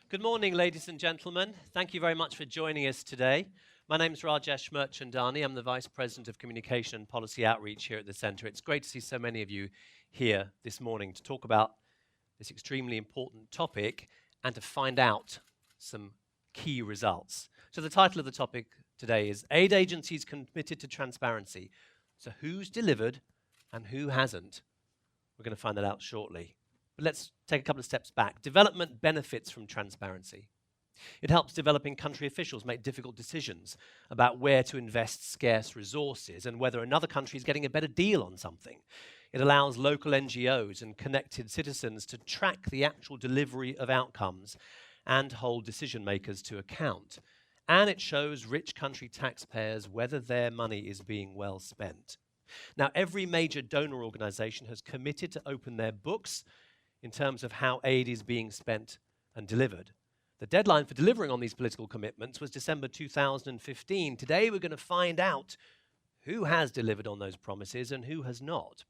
Good morning, ladies and gentlemen. Thank you very much for joining us today. My name is Rajesh Merchandani. I'm the Vice President of Communication and Policy Outreach here at the Centre. It's great to see so many of you here this morning to talk about this extremely important topic and to find out some key results. So the title of the topic today is Aid Agencies Committed to Transparency. So who's delivered and who hasn't? We're going to find that out shortly. But let's take a couple of steps back. Development benefits from transparency. It helps developing country officials make difficult decisions about where to invest scarce resources and whether another country is getting a better deal on something. It allows local NGOs and connected citizens to track the actual delivery of outcomes and hold decision makers to account. And it shows rich country taxpayers whether their money is being well spent. Now, every major donor organization has committed to open their books in terms of how aid is being spent and delivered. The deadline for delivering on these political commitments was December 2015. Today we're going to find out who has delivered on those promises and who has not.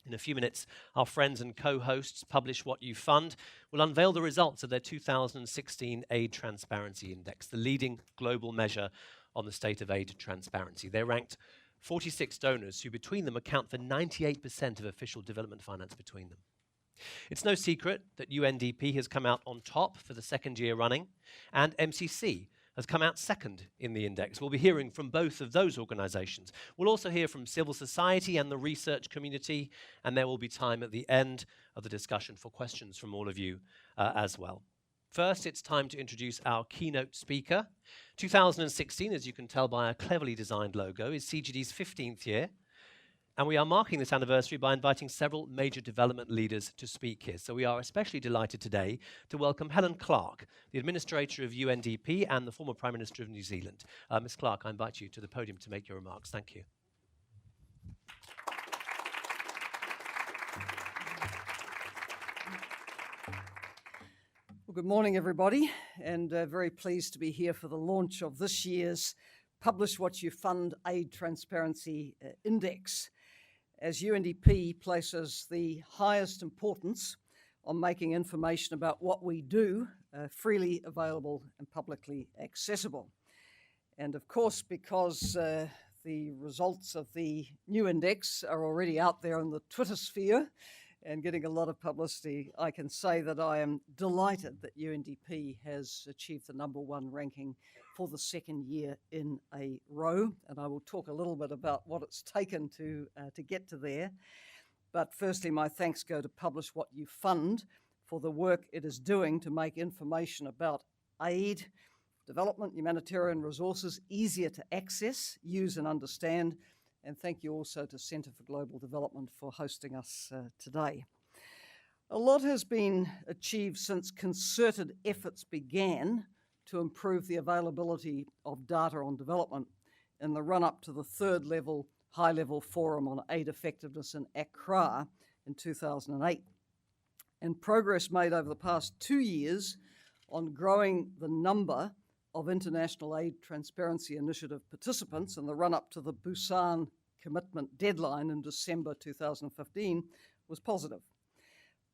In a few minutes, our friends and co-hosts, Publish What You Fund, will unveil the results of their 2016 Aid Transparency Index, the leading global measure on the state of aid transparency. They ranked 46 donors who between them account for 98% of official development finance between them. It's no secret that UNDP has come out on top for the second year running, and MCC has come out second in the index. We'll be hearing from both of those organizations. We'll also hear from civil society and the research community, and there will be time at the end of the discussion for questions from all of you as well. First, it's time to introduce our keynote speaker. 2016, as you can tell by our cleverly designed logo, is CGD's 15th year. And we are marking this anniversary by inviting several major development leaders to speak here. So we are especially delighted today to welcome Helen Clark, the Administrator of UNDP and the former Prime Minister of New Zealand. Ms. Clark, I invite you to the podium to make your remarks. Thank you. Well, good morning, everybody, and very pleased to be here for the launch of this year's Publish What You Fund Aid Transparency Index, as UNDP places the highest importance on making information about what we do freely available and publicly accessible. And of course, because the results of the new index are already out there in the Twitter sphere and getting a lot of publicity, I can say that I am delighted that UNDP has achieved the #1 ranking for the second year in a row, and I will talk a little bit about what it's taken to get to there. But firstly, my thanks go to Publish What You Fund for the work it is doing to make information about aid, development, humanitarian resources easier to access, use and understand. And thank you also to Centre for Global Development for hosting us today. A lot has been achieved since concerted efforts began to improve the availability of data on development in the run-up to the third level, high-level forum on aid effectiveness in Accra in 2008. And progress made over the past 2 years on growing the number of International Aid Transparency Initiative participants in the run-up to the Busan commitment deadline in December 2015 was positive.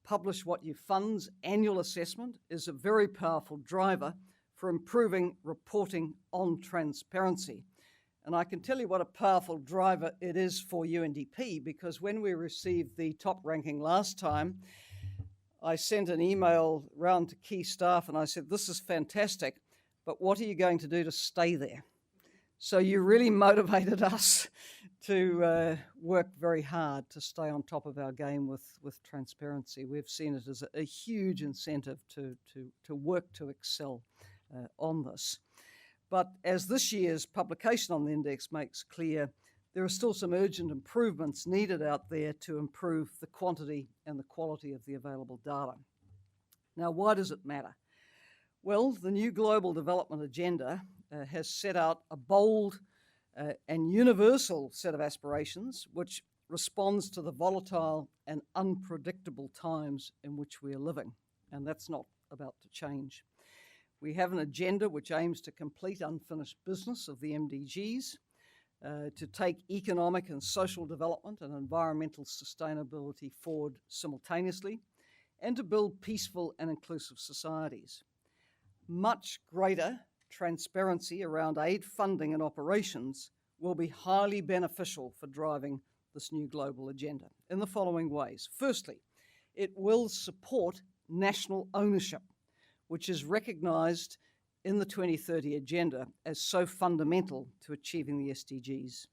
Publish What You Fund's annual assessment is a very powerful driver for improving reporting on transparency. And I can tell you what a powerful driver it is for UNDP, because when we received the top ranking last time, I sent an email round to key staff and I said, this is fantastic, but what are you going to do to stay there? So you really motivated us to work very hard to stay on top of our game with transparency. We've seen it as a huge incentive to work to excel on this. But as this year's publication on the index makes clear, there are still some urgent improvements needed out there to improve the quantity and the quality of the available data. Now, why does it matter? Well, the new Global Development Agenda has set out a bold and universal set of aspirations which responds to the volatile and unpredictable times in which we are living, and that's not about to change. We have an agenda which aims to complete unfinished business of the MDGs, to take economic and social development and environmental sustainability forward simultaneously, and to build peaceful and inclusive societies. Much greater transparency around aid funding and operations will be highly beneficial for driving this new global agenda in the following ways. Firstly, it will support national ownership, which is recognised in the 2030 Agenda as so fundamental to achieving the SDGs.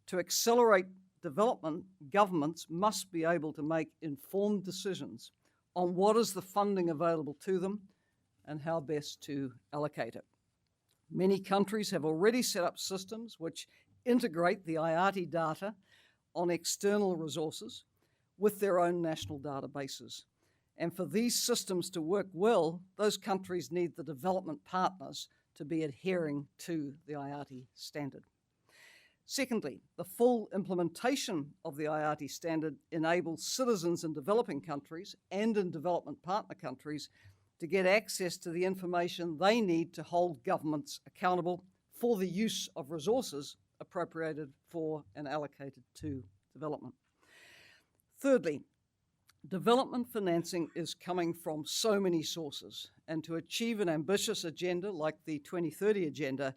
To accelerate development, governments must be able to make informed decisions on what is the funding available to them and how best to allocate it. Many countries have already set up systems which integrate the IATI data on external resources with their own national databases. And for these systems to work well, those countries need the development partners to be adhering to the IATI standard. Secondly, the full implementation of the IATI standard enables citizens in developing countries and in development partner countries to get access to the information they need to hold governments accountable for the use of resources appropriated for and allocated to development. Thirdly, development financing is coming from so many sources, and to achieve an ambitious agenda like the 2030 Agenda,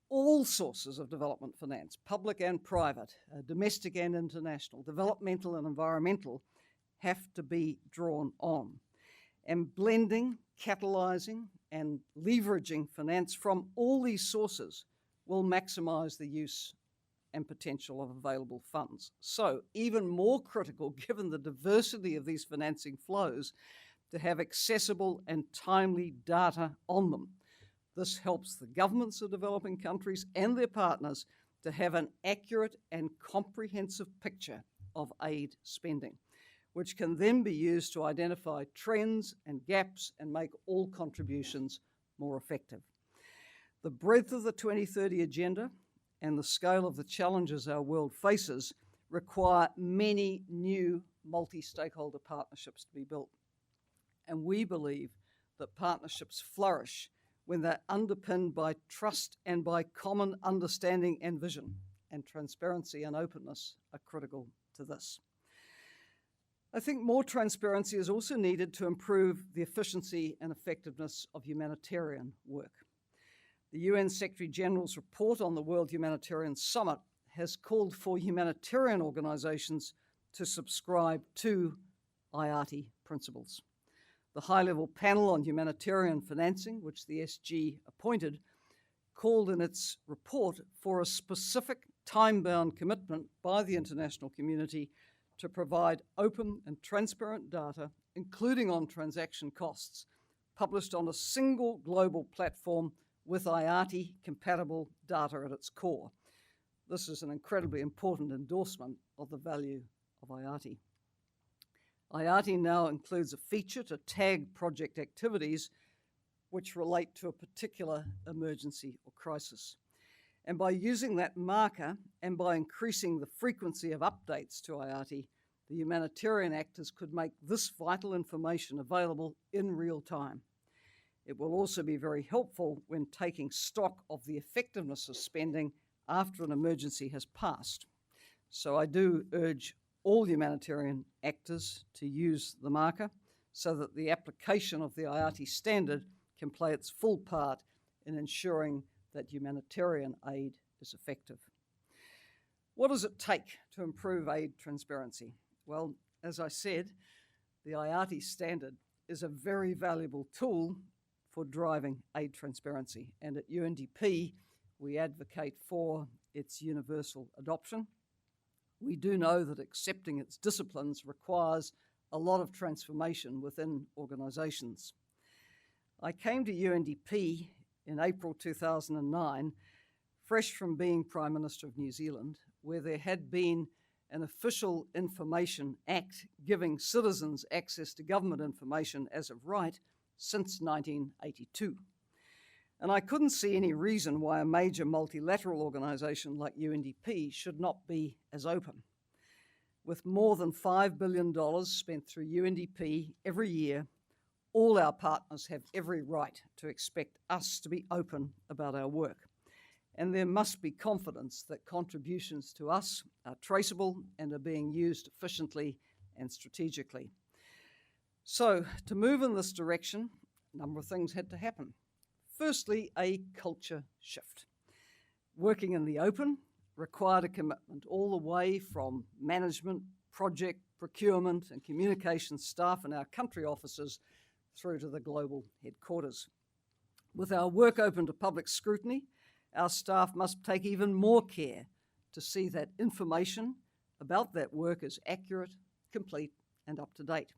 all sources of development finance, public and private, domestic and international, developmental and environmental, have to be drawn on. And blending, catalysing, and leveraging finance from all these sources will maximise the use and potential of available funds. So, even more critical, given the diversity of these financing flows, to have accessible and timely data on them. This helps the governments of developing countries and their partners to have an accurate and comprehensive picture of aid spending, which can then be used to identify trends and gaps and make all contributions more effective. The breadth of the 2030 Agenda and the scale of the challenges our world faces require many new multi-stakeholder partnerships to be built. And we believe that partnerships flourish when they're underpinned by trust and by common understanding and vision, and transparency and openness are critical to this. I think more transparency is also needed to improve the efficiency and effectiveness of humanitarian work. The UN Secretary General's report on the World Humanitarian Summit has called for humanitarian organisations to subscribe to IATI principles. The high-level panel on humanitarian financing, which the SG appointed, called in its report for a specific time-bound commitment by the international community to provide open and transparent data, including on transaction costs, published on a single global platform with IATI-compatible data at its core. This is an incredibly important endorsement of the value of IATI. IATI now includes a feature to tag project activities which relate to a particular emergency or crisis. And by using that marker and by increasing the frequency of updates to IATI, the humanitarian actors could make this vital information available in real time. It will also be very helpful when taking stock of the effectiveness of spending after an emergency has passed. So I do urge all humanitarian actors to use the marker so that the application of the IATI standard can play its full part in ensuring that humanitarian aid is effective. What does it take to improve aid transparency? Well, as I said, the IATI standard is a very valuable tool for driving aid transparency, and at UNDP we advocate for its universal adoption. We do know that accepting its disciplines requires a lot of transformation within organisations. I came to UNDP in April 2009, fresh from being Prime Minister of New Zealand, where there had been an official Information Act giving citizens access to government information as of right since 1982. And I couldn't see any reason why a major multilateral organisation like UNDP should not be as open. With more than $5 billion spent through UNDP every year, all our partners have every right to expect us to be open about our work. And there must be confidence that contributions to us are traceable and are being used efficiently and strategically. So, to move in this direction, a number of things had to happen. Firstly, a culture shift. Working in the open required a commitment all the way from management, project, procurement and communications staff in our country offices through to the global headquarters. With our work open to public scrutiny, our staff must take even more care to see that information about that work is accurate, complete and up to date.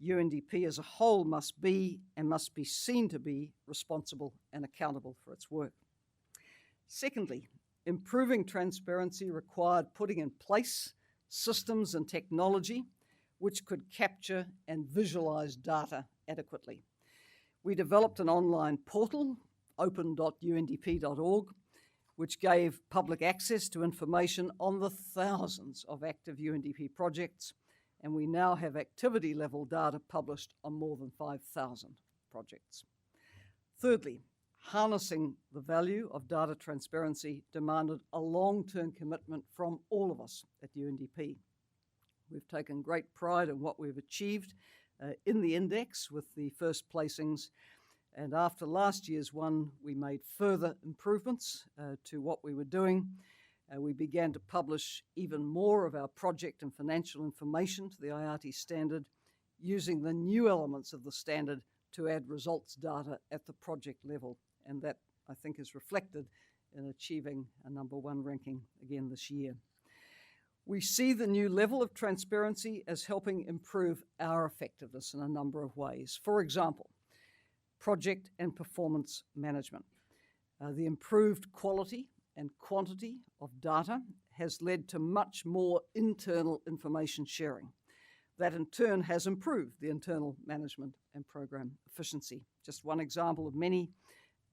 UNDP as a whole must be seen to be responsible and accountable for its work. Secondly, improving transparency required putting in place systems and technology which could capture and visualize data adequately. We developed an online portal, open.undp.org, which gave public access to information on the thousands of active UNDP projects, and we now have activity level data published on more than 5,000 projects. Thirdly, harnessing the value of data transparency demanded a long-term commitment from all of us at UNDP. We've taken great pride in what we've achieved in the index with the first placings, and after last year's one, we made further improvements to what we were doing. We began to publish even more of our project and financial information to the IATI standard, using the new elements of the standard to add results data at the project level. And that, I think, is reflected in achieving a #1 ranking again this year. We see the new level of transparency as helping improve our effectiveness in a number of ways. For example, project and performance management. The improved quality and quantity of data has led to much more internal information sharing. That in turn has improved the internal management and program efficiency. Just one example of many,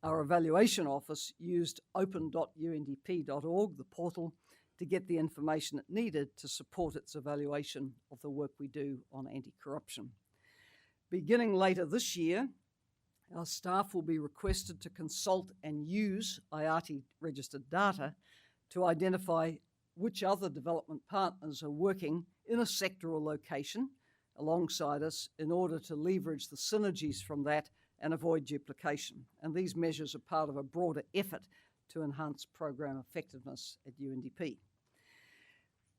our evaluation office used open.undp.org, the portal, to get the information it needed to support its evaluation of the work we do on anti-corruption. Beginning later this year, our staff will be requested to consult and use IATI-registered data to identify which other development partners are working in a sectoral location alongside us in order to leverage the synergies from that and avoid duplication. And these measures are part of a broader effort to enhance program effectiveness at UNDP.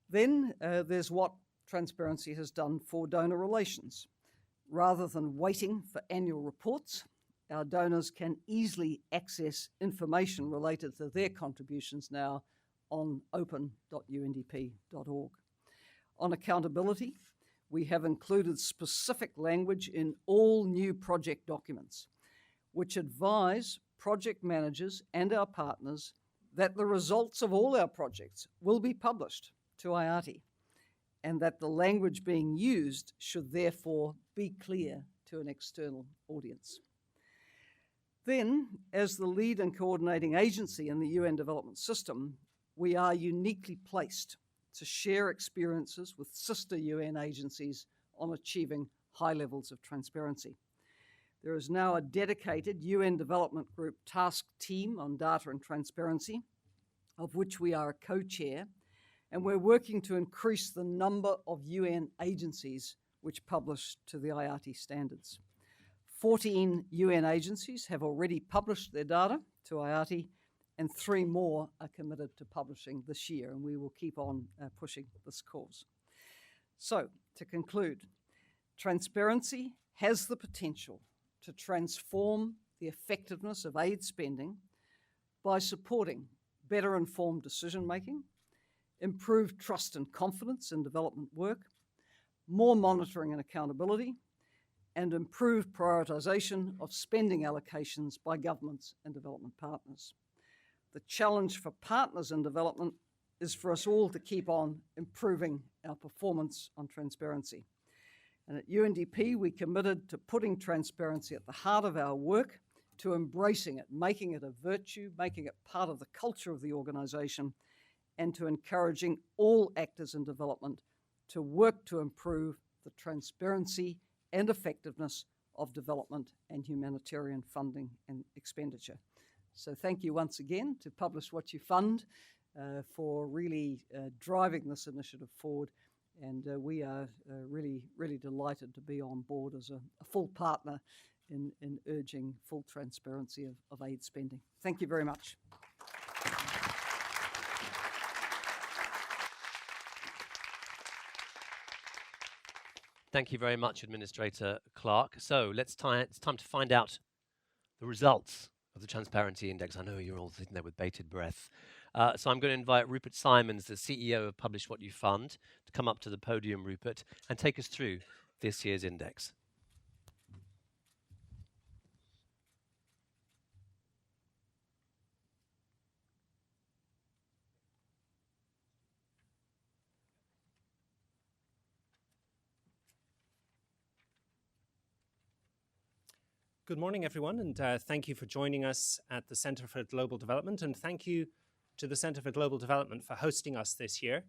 Then there's what transparency has done for donor relations. Rather than waiting for annual reports, our donors can easily access information related to their contributions now on open.undp.org. On accountability, we have included specific language in all new project documents, which advise project managers and our partners that the results of all our projects will be published to IATI, and that the language being used should therefore be clear to an external audience. Then, as the lead and coordinating agency in the UN development system, we are uniquely placed to share experiences with sister UN agencies on achieving high levels of transparency. There is now a dedicated UN Development Group task team on data and transparency, of which we are a co-chair, and we're working to increase the number of UN agencies which publish to the IATI standards. 14 UN agencies have already published their data to IATI, and 3 more are committed to publishing this year, and we will keep on pushing this cause. So, to conclude, transparency has the potential to transform the effectiveness of aid spending by supporting better informed decision-making, improved trust and confidence in development work, more monitoring and accountability, and improved prioritization of spending allocations by governments and development partners. The challenge for partners in development is for us all to keep on improving our performance on transparency. And at UNDP, we committed to putting transparency at the heart of our work, to embracing it, making it a virtue, making it part of the culture of the organization, and to encouraging all actors in development to work to improve the transparency and effectiveness of development and humanitarian funding and expenditure. So thank you once again to Publish What You Fund for really driving this initiative forward, and we are really delighted to be on board as a full partner in urging full transparency of aid spending. Thank you very much. Thank you very much, Administrator Clark. So it's time to find out the results of the Transparency Index. I know you're all sitting there with bated breath. So I'm going to invite Rupert Simons, the CEO of Publish What You Fund, to come up to the podium, Rupert, and take us through this year's index. Good morning, everyone, and thank you for joining us at the Centre for Global Development, and thank you to the Centre for Global Development for hosting us this year.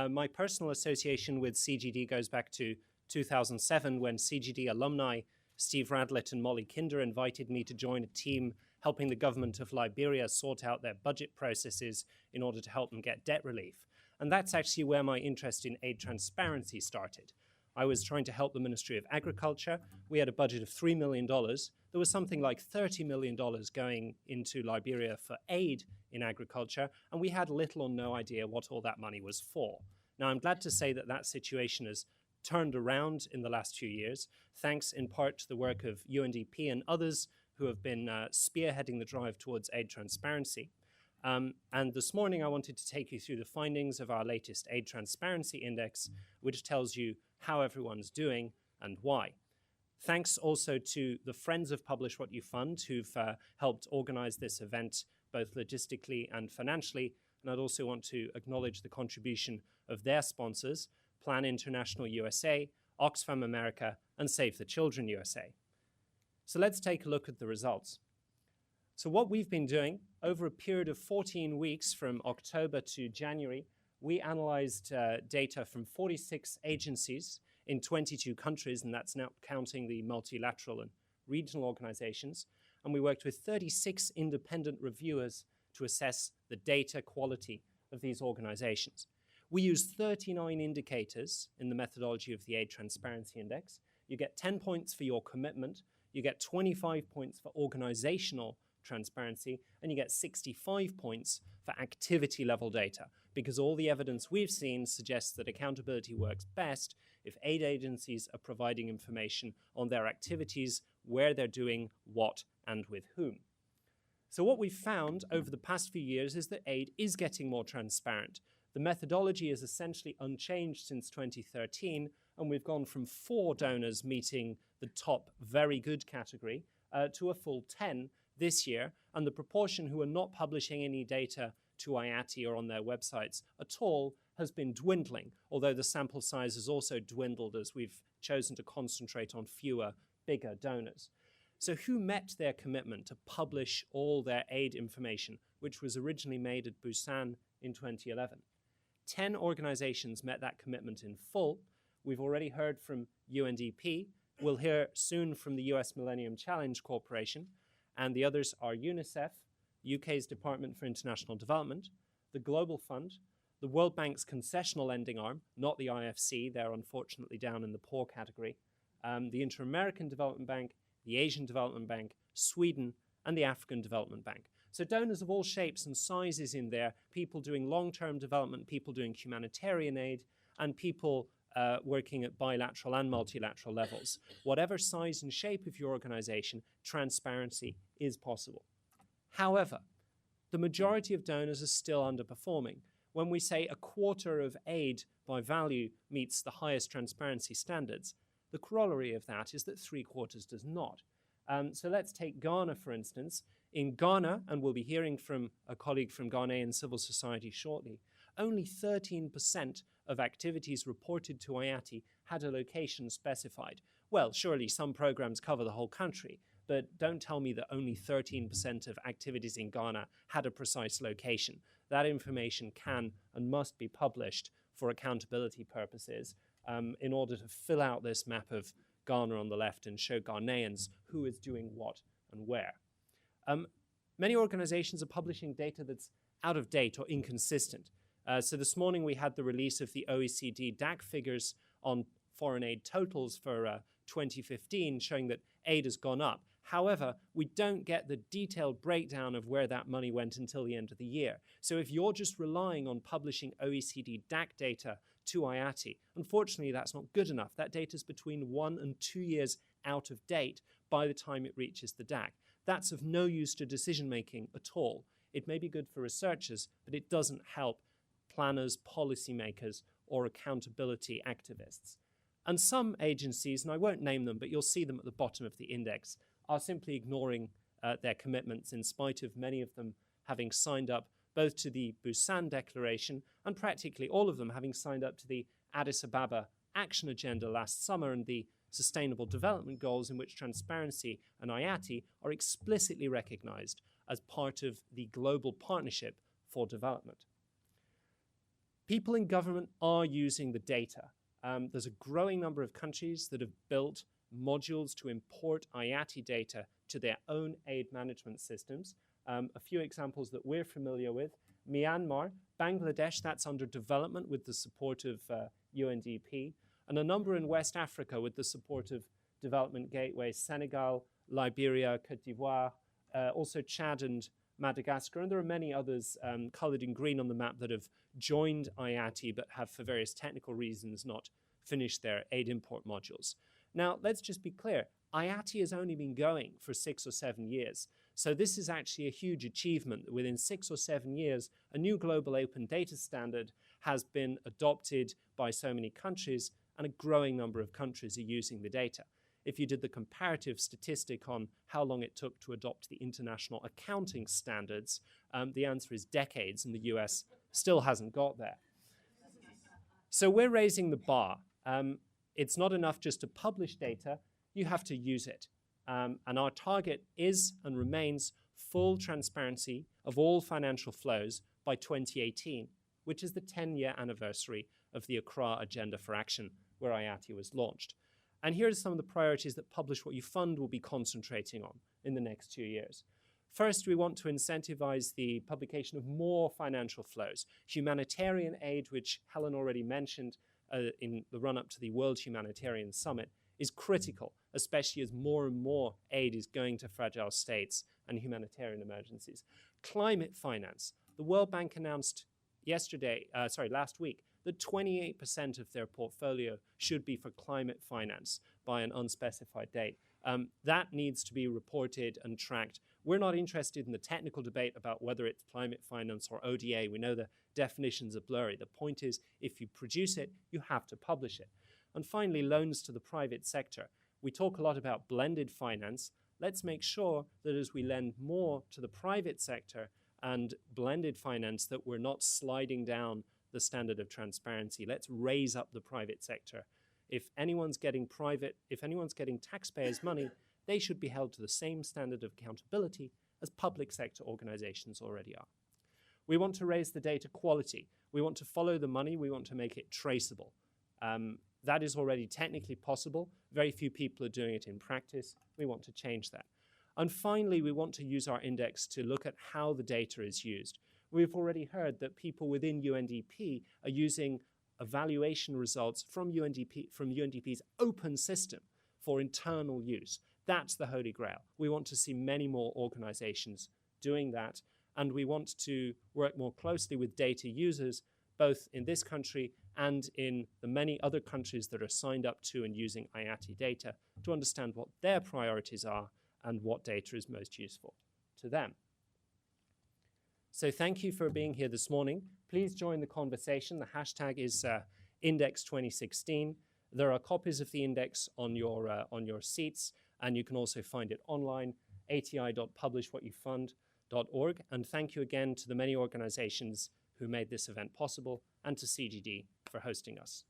My personal association with CGD goes back to 2007 when CGD alumni Steve Radlett and Molly Kinder invited me to join a team helping the government of Liberia sort out their budget processes in order to help them get debt relief. And that's actually where my interest in aid transparency started. I was trying to help the Ministry of Agriculture. We had a budget of $3 million. There was something like $30 million going into Liberia for aid in agriculture, and we had little or no idea what all that money was for. Now, I'm glad to say that that situation has turned around in the last few years, thanks in part to the work of UNDP and others who have been spearheading the drive towards aid transparency. And this morning, I wanted to take you through the findings of our latest Aid Transparency Index, which tells you how everyone's doing and why. Thanks also to the Friends of Publish What You Fund, who've helped organize this event both logistically and financially. And I'd also want to acknowledge the contribution of their sponsors, Plan International USA, Oxfam America, and Save the Children USA. So let's take a look at the results. So what we've been doing over a period of 14 weeks from October to January, we analyzed data from 46 agencies in 22 countries, and that's now counting the multilateral and regional organizations. And we worked with 36 independent reviewers to assess the data quality of these organizations. We used 39 indicators in the methodology of the Aid Transparency Index. You get 10 points for your commitment, you get 25 points for organizational transparency, and you get 65 points for activity level data, because all the evidence we've seen suggests that accountability works best if aid agencies are providing information on their activities, where they're doing what and with whom. So what we've found over the past few years is that aid is getting more transparent. The methodology is essentially unchanged since 2013, and we've gone from 4 donors meeting the top very good category to a full 10 this year, and the proportion who are not publishing any data to IATI or on their websites at all has been dwindling, although the sample size has also dwindled as we've chosen to concentrate on fewer, bigger donors. So who met their commitment to publish all their aid information, which was originally made at Busan in 2011? 10 organizations met that commitment in full. We've already heard from UNDP. We'll hear soon from the US Millennium Challenge Corporation, and the others are UNICEF, UK's Department for International Development, the Global Fund, the World Bank's concessional lending arm, not the IFC, they're unfortunately down in the poor category, the Inter-American Development Bank, the Asian Development Bank, Sweden, and the African Development Bank. So donors of all shapes and sizes in there, people doing long-term development, people doing humanitarian aid, and people working at bilateral and multilateral levels. Whatever size and shape of your organization, transparency is possible. However, the majority of donors are still underperforming. When we say a quarter of aid by value meets the highest transparency standards, the corollary of that is that 3/4 does not. So let's take Ghana, for instance. In Ghana, and we'll be hearing from a colleague from Ghanaian civil society shortly, only 13% of activities reported to IATI had a location specified. Well, surely some programs cover the whole country, but don't tell me that only 13% of activities in Ghana had a precise location. That information can and must be published for accountability purposes in order to fill out this map of Ghana on the left and show Ghanaians who is doing what and where. Many organizations are publishing data that's out of date or inconsistent. So this morning we had the release of the OECD DAC figures on foreign aid totals for 2015 showing that aid has gone up. However, we don't get the detailed breakdown of where that money went until the end of the year. So if you're just relying on publishing OECD DAC data to IATI, unfortunately, that's not good enough. That data is between 1 and 2 years out of date by the time it reaches the DAC. That's of no use to decision-making at all. It may be good for researchers, but it doesn't help planners, policymakers, or accountability activists. And some agencies, and I won't name them, but you'll see them at the bottom of the index, are simply ignoring their commitments in spite of many of them having signed up both to the Busan Declaration and practically all of them having signed up to the Addis Ababa Action Agenda last summer and the Sustainable Development Goals, in which transparency and IATI are explicitly recognized as part of the global partnership for development. People in government are using the data. There's a growing number of countries that have built modules to import IATI data to their own aid management systems. A few examples that we're familiar with: Myanmar, Bangladesh, that's under development with the support of UNDP, and a number in West Africa with the support of Development Gateway, Senegal, Liberia, Cote d'Ivoire, also Chad and Madagascar, and there are many others colored in green on the map that have joined IATI but have, for various technical reasons, not finished their aid import modules. Now, let's just be clear. IATI has only been going for 6 or 7 years. So this is actually a huge achievement that within 6 or 7 years, a new global open data standard has been adopted by so many countries, and a growing number of countries are using the data. If you did the comparative statistic on how long it took to adopt the international accounting standards, the answer is decades, and the US still hasn't got there. So we're raising the bar. It's not enough just to publish data, you have to use it. And our target is and remains full transparency of all financial flows by 2018, which is the 10-year anniversary of the Accra Agenda for Action, where IATI was launched. And here are some of the priorities that Publish What You Fund will be concentrating on in the next 2 years. First, we want to incentivize the publication of more financial flows. Humanitarian aid, which Helen already mentioned in the run-up to the World Humanitarian Summit, is critical, especially as more and more aid is going to fragile states and humanitarian emergencies. Climate finance. The World Bank announced last week, that 28% of their portfolio should be for climate finance by an unspecified date. That needs to be reported and tracked. We're not interested in the technical debate about whether it's climate finance or ODA. We know the definitions are blurry. The point is, if you produce it, you have to publish it. And finally, loans to the private sector. We talk a lot about blended finance. Let's make sure that as we lend more to the private sector and blended finance, that we're not sliding down the standard of transparency. Let's raise up the private sector. If anyone's getting taxpayers' money, they should be held to the same standard of accountability as public sector organizations already are. We want to raise the data quality. We want to follow the money. We want to make it traceable. That is already technically possible. Very few people are doing it in practice. We want to change that. And finally, we want to use our index to look at how the data is used. We've already heard that people within UNDP are using evaluation results from UNDP's open system for internal use. That's the Holy Grail. We want to see many more organizations doing that, and we want to work more closely with data users, both in this country and in the many other countries that are signed up to and using IATI data, to understand what their priorities are and what data is most useful to them. So thank you for being here this morning. Please join the conversation. The hashtag is Index2016. There are copies of the index on your seats, and you can also find it online, ati.publishwhatyoufund.org. And thank you again to the many organizations who made this event possible, and to CGD for hosting us.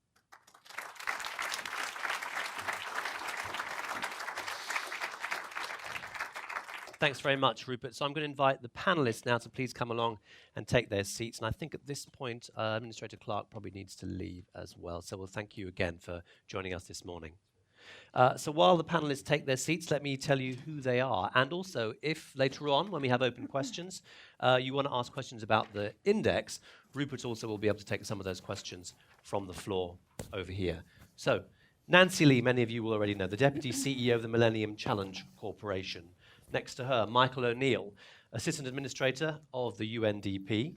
Thanks very much, Rupert. So I'm going to invite the panelists now to please come along and take their seats. And I think at this point, Administrator Clark probably needs to leave as well. So we'll thank you again for joining us this morning. So while the panelists take their seats, let me tell you who they are. And also, if later on, when we have open questions, you want to ask questions about the index, Rupert also will be able to take some of those questions from the floor over here. So Nancy Lee, many of you will already know, the Deputy CEO of the Millennium Challenge Corporation. Next to her, Michael O'Neill, Assistant Administrator of the UNDP.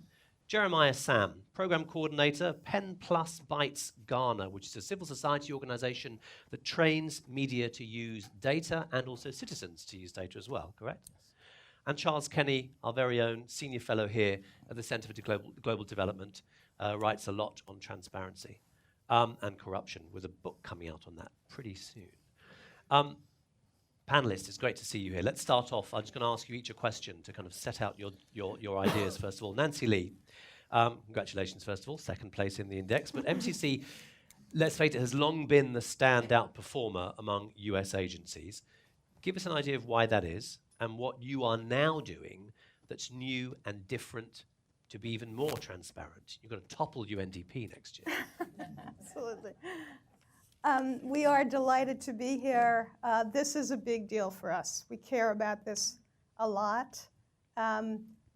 Jeremiah Sam, Program Coordinator, Pen Plus Bytes Ghana, which is a civil society organization that trains media to use data and also citizens to use data as well, correct? And Charles Kenny, our very own senior fellow here at the Centre for Global Development, writes a lot on transparency and corruption, with a book coming out on that pretty soon. Panelists, it's great to see you here. Let's start off. I'm just going to ask you each a question to kind of set out your ideas, first of all. Nancy Lee, congratulations, first of all, second place in the index. But MCC, let's face it, has long been the standout performer among US agencies. Give us an idea of why that is and what you are now doing that's new and different to be even more transparent. You've got to topple UNDP next year. Absolutely. We are delighted to be here. This is a big deal for us. We care about this a lot.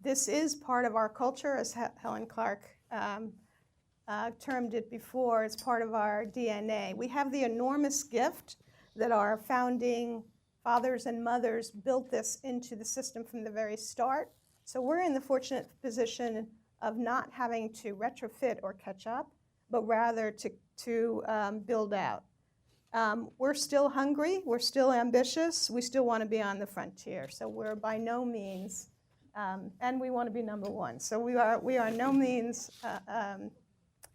This is part of our culture, as Helen Clark termed it before. It's part of our DNA. We have the enormous gift that our founding fathers and mothers built this into the system from the very start. So we're in the fortunate position of not having to retrofit or catch up, but rather to build out. We're still hungry, we're still ambitious, we still want to be on the frontier. So we're by no means, and we want to be number one. So we are no means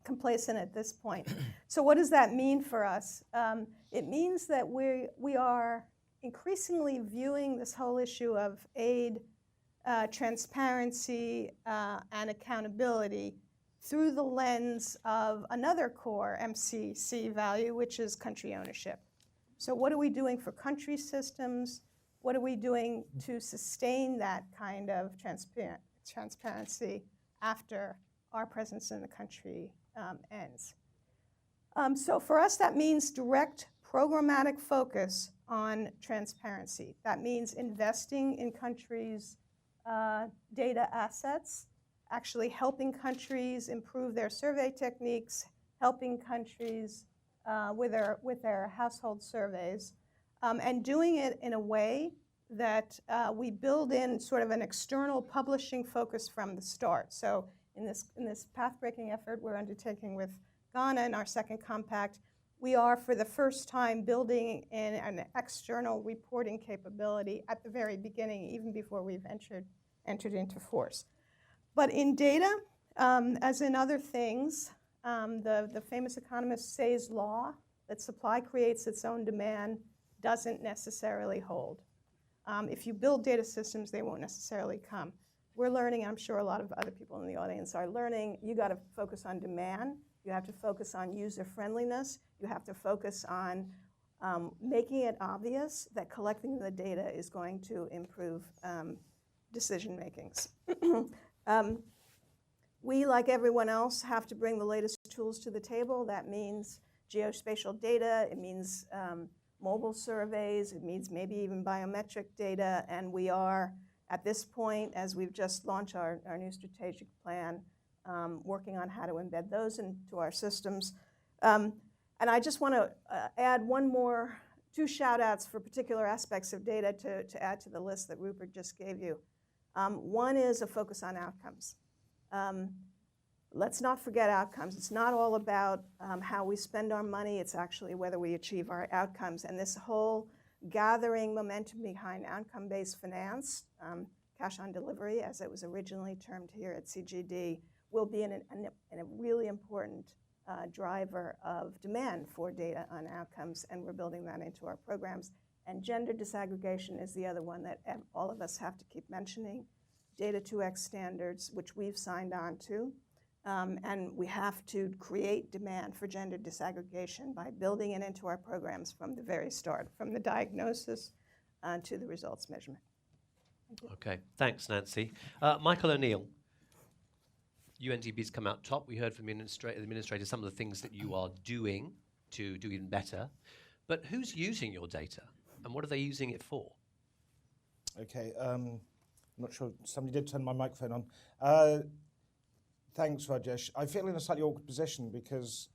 complacent at this point. So what does that mean for us? It means that we are increasingly viewing this whole issue of aid, transparency, and accountability through the lens of another core MCC value, which is country ownership. So what are we doing for country systems? What are we doing to sustain that kind of transparency after our presence in the country ends? So for us, that means direct programmatic focus on transparency. That means investing in countries' data assets, actually helping countries improve their survey techniques, helping countries with their household surveys, and doing it in a way that we build in sort of an external publishing focus from the start. So in this path-breaking effort we're undertaking with Ghana in our second compact, we are for the first time building in an external reporting capability at the very beginning, even before we've entered into force. But in data, as in other things, the famous economist Say's law that supply creates its own demand doesn't necessarily hold. If you build data systems, they won't necessarily come. We're learning, I'm sure a lot of other people in the audience are learning, you got to focus on demand, you have to focus on user friendliness, you have to focus on making it obvious that collecting the data is going to improve decision makings. We, like everyone else, have to bring the latest tools to the table. That means geospatial data, it means mobile surveys, it means maybe even biometric data, and we are, at this point, as we've just launched our new strategic plan, working on how to embed those into our systems. And I just want to add two shout outs for particular aspects of data to add to the list that Rupert just gave you. One is a focus on outcomes. Let's not forget outcomes. It's not all about how we spend our money, it's actually whether we achieve our outcomes. And this whole gathering momentum behind outcome-based finance, cash on delivery, as it was originally termed here at CGD, will be a really important driver of demand for data on outcomes, and we're building that into our programs. And gender disaggregation is the other one that all of us have to keep mentioning. Data 2X standards, which we've signed on to, and we have to create demand for gender disaggregation by building it into our programs from the very start, from the diagnosis to the results measurement. Okay, thanks, Nancy. Michael O'Neill, UNDP's come out top. We heard from the administrator some of the things that you are doing to do even better. But who's using your data, and what are they using it for? Okay, I'm not sure. Somebody did turn my microphone on. Thanks, Rajesh. I feel in a slightly awkward position because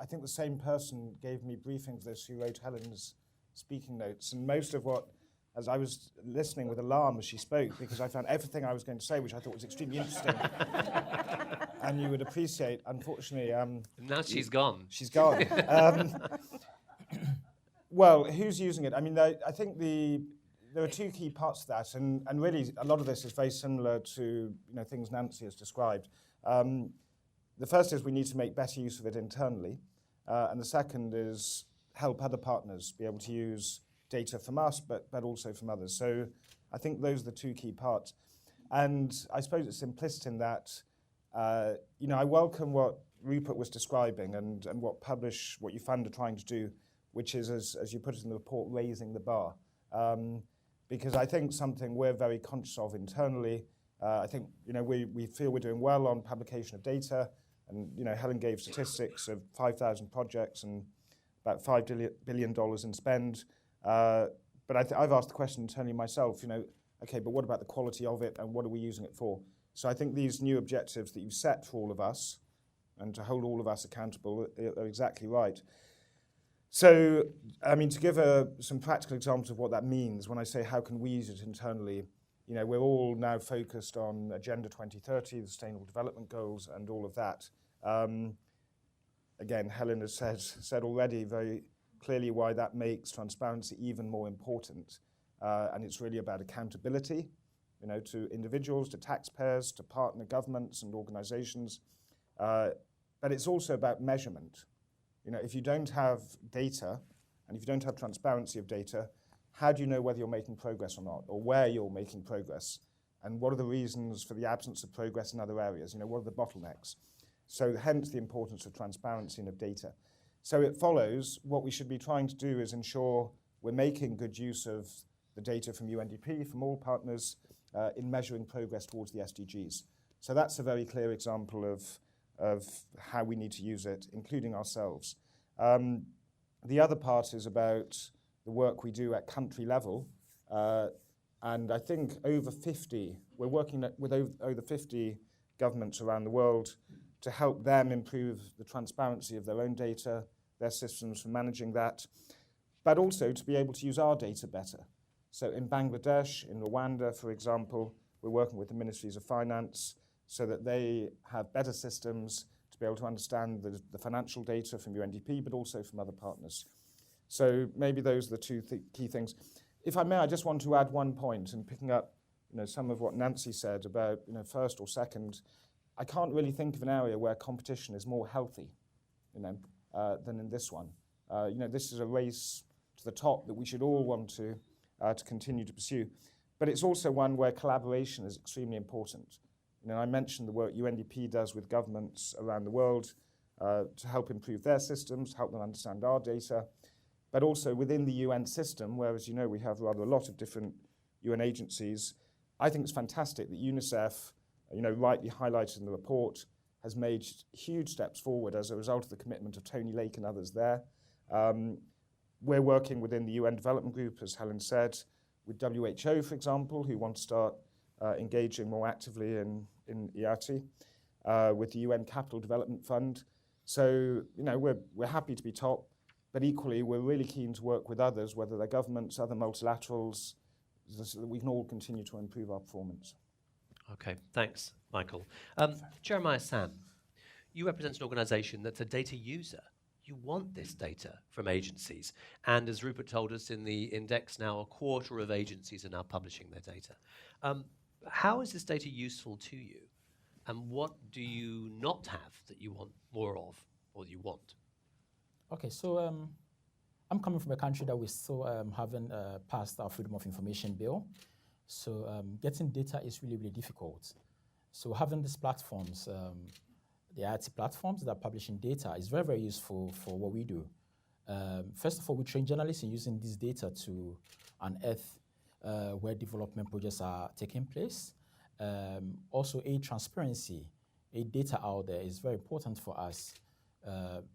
I think the same person gave me briefings this who wrote Helen's speaking notes, and most of what, as I was listening with alarm as she spoke, because I found everything I was going to say, which I thought was extremely interesting, and you would appreciate, unfortunately... now she's gone. She's gone. Well, who's using it? I mean, I think there are two key parts to that, and really a lot of this is very similar to things Nancy has described. The first is we need to make better use of it internally, and the second is help other partners be able to use data from us, but also from others. So I think those are the two key parts. And I suppose it's implicit in that, I welcome what Rupert was describing and what you fund are trying to do, which is, as you put it in the report, raising the bar. Because I think something we're very conscious of internally, I think we feel we're doing well on publication of data, and Helen gave statistics of 5,000 projects and about $5 billion in spend. But I've asked the question internally myself, okay, but what about the quality of it and what are we using it for? So I think these new objectives that you've set for all of us and to hold all of us accountable are exactly right. So, I mean, to give some practical examples of what that means, when I say how can we use it internally, we're all now focused on Agenda 2030, the Sustainable Development Goals, and all of that. Again, Helen has said already very clearly why that makes transparency even more important. And it's really about accountability, to individuals, to taxpayers, to partner governments and organizations. But it's also about measurement. If you don't have data, and if you don't have transparency of data, how do you know whether you're making progress or not, or where you're making progress? And what are the reasons for the absence of progress in other areas? What are the bottlenecks? So hence the importance of transparency and of data. So it follows what we should be trying to do is ensure we're making good use of the data from UNDP, from all partners, in measuring progress towards the SDGs. So that's a very clear example of how we need to use it, including ourselves. The other part is about the work we do at country level. And I think we're working with over 50 governments around the world to help them improve the transparency of their own data, their systems for managing that, but also to be able to use our data better. So in Bangladesh, in Rwanda, for example, we're working with the Ministries of Finance so that they have better systems to be able to understand the financial data from UNDP, but also from other partners. So maybe those are the two key things. If I may, I just want to add one point, and picking up some of what Nancy said about first or second, I can't really think of an area where competition is more healthy than in this one. This is a race to the top that we should all want to continue to pursue. But it's also one where collaboration is extremely important. I mentioned the work UNDP does with governments around the world to help improve their systems, help them understand our data, but also within the UN system, where, as you know, we have rather a lot of different UN agencies. I think it's fantastic that UNICEF, rightly highlighted in the report, has made huge steps forward as a result of the commitment of Tony Lake and others there. We're working within the UN Development Group, as Helen said, with WHO, for example, who want to start engaging more actively in EATI, with the UN Capital Development Fund. So, we're happy to be top, but equally we're really keen to work with others, whether they're governments, other multilaterals, so that we can all continue to improve our performance. Okay, thanks, Michael. Jeremiah Sam, you represent an organisation that's a data user. You want this data from agencies. And as Rupert told us in the index now, a quarter of agencies are now publishing their data. How is this data useful to you? And what do you not have that you want more of, or you want? Okay, so I'm coming from a country that we still haven't passed our Freedom of Information Bill. So getting data is really, really difficult. So having these platforms, the IT platforms that are publishing data is very, very useful for what we do. First of all, we train journalists in using this data to unearth where development projects are taking place. Also, aid transparency, aid data out there is very important for us.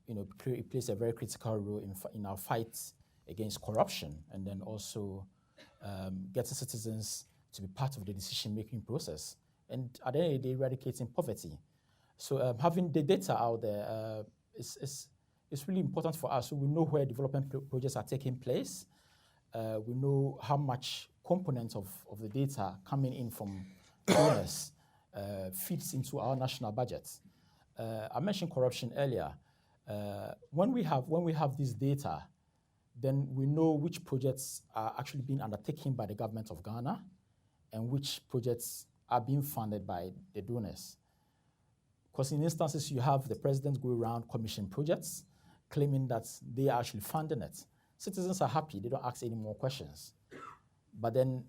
It plays a very critical role in our fight against corruption, and then also getting citizens to be part of the decision-making process, and at the end of the day, eradicating poverty. So having the data out there is it's really important for us. So we know where development projects are taking place. We know how much components of the data coming in from donors feeds into our national budgets. I mentioned corruption earlier. When we have this data, then we know which projects are actually being undertaken by the government of Ghana and which projects are being funded by the donors. Because in instances, you have the president go around commission projects, claiming that they are actually funding it. Citizens are happy, they don't ask any more questions. But then,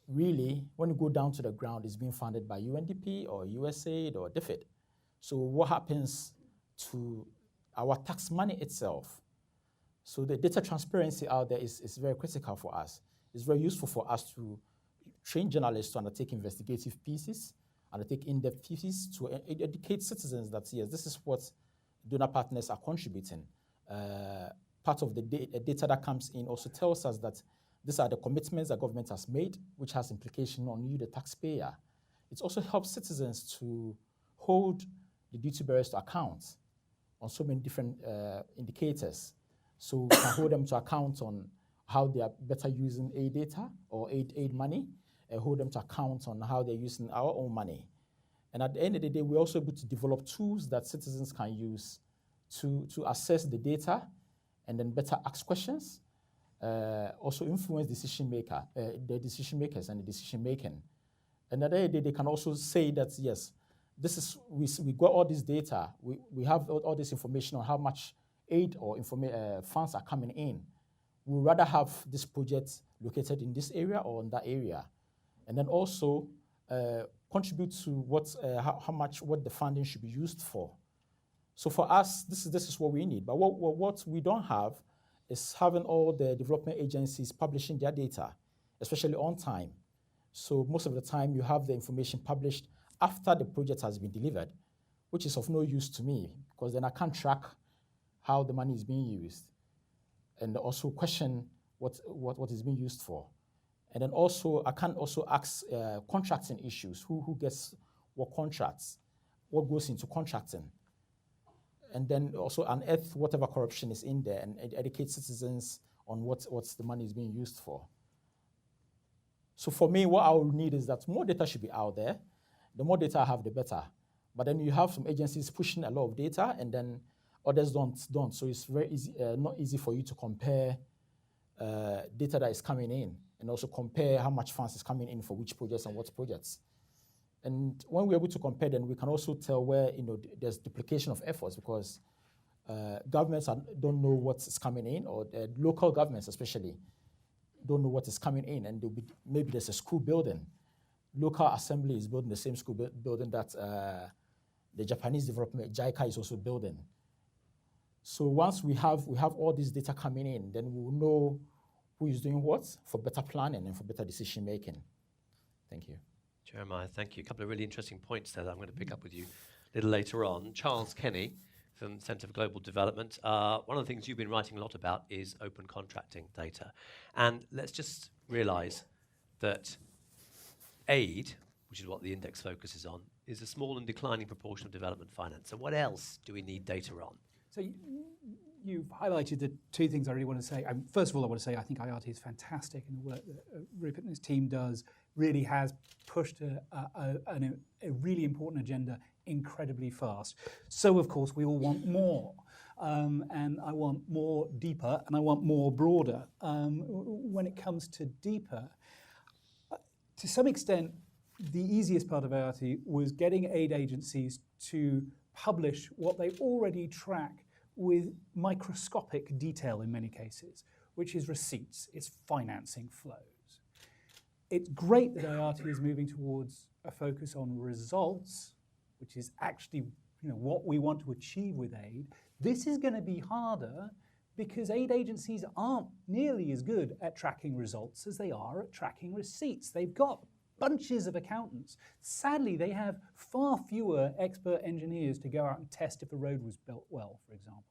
really, when you go down to the ground, it's being funded by UNDP or USAID or DFID. So what happens to our tax money itself? So the data transparency out there is very critical for us. It's very useful for us to train journalists to undertake investigative pieces, undertake in-depth pieces to educate citizens that, yes, this is what donor partners are contributing. Part of the data that comes in also tells us that these are the commitments that government has made, which has implication on you, the taxpayer. It also helps citizens to hold the duty bearers to account on so many different indicators. So we can hold them to account on how they are better using aid data or aid money, and hold them to account on how they're using our own money. And at the end of the day, we're also able to develop tools that citizens can use to assess the data and then better ask questions, also influence the decision makers and the decision making. And at the end of the day, they can also say that, yes, this is, we got all this data, we have all this information on how much aid or funds are coming in. We'd rather have this project located in this area or in that area. And then also contribute to what the funding should be used for. So for us, this is what we need. But what we don't have is having all the development agencies publishing their data, especially on time. So most of the time, you have the information published after the project has been delivered, which is of no use to me, because then I can't track how the money is being used, and also question what is being used for. And then also, I can also ask contracting issues, who gets what contracts, what goes into contracting. And then also unearth whatever corruption is in there and educate citizens on what the money is being used for. So for me, what I will need is that more data should be out there. The more data I have, the better. But then you have some agencies pushing a lot of data, and then others don't. So it's very easy, not easy for you to compare data that is coming in, and also compare how much funds is coming in for which projects and what projects. And when we're able to compare, then we can also tell where there's duplication of efforts, because governments don't know what is coming in, or local governments especially don't know what is coming in, and maybe there's a school building. Local assembly is building the same school building that the Japanese development, JICA, is also building. So once we have all this data coming in, then we will know who is doing what for better planning and for better decision making. Thank you. Jeremiah, thank you. A couple of really interesting points there that I'm going to pick up with you a little later on. Charles Kenny from the Centre for Global Development. One of the things you've been writing a lot about is open contracting data. And let's just realise that aid, which is what the index focuses on, is a small and declining proportion of development finance. So what else do we need data on? So you've highlighted the two things I really want to say. First of all, I want to say I think IRT is fantastic, and the work that Rupert and his team does really has pushed a really important agenda incredibly fast. So, of course, we all want more. And I want more deeper, and I want more broader. When it comes to deeper, to some extent, the easiest part of IRT was getting aid agencies to publish what they already track with microscopic detail in many cases, which is receipts, it's financing flows. It's great that IRT is moving towards a focus on results, which is actually what we want to achieve with aid. This is going to be harder because aid agencies aren't nearly as good at tracking results as they are at tracking receipts. They've got bunches of accountants. Sadly, they have far fewer expert engineers to go out and test if a road was built well, for example.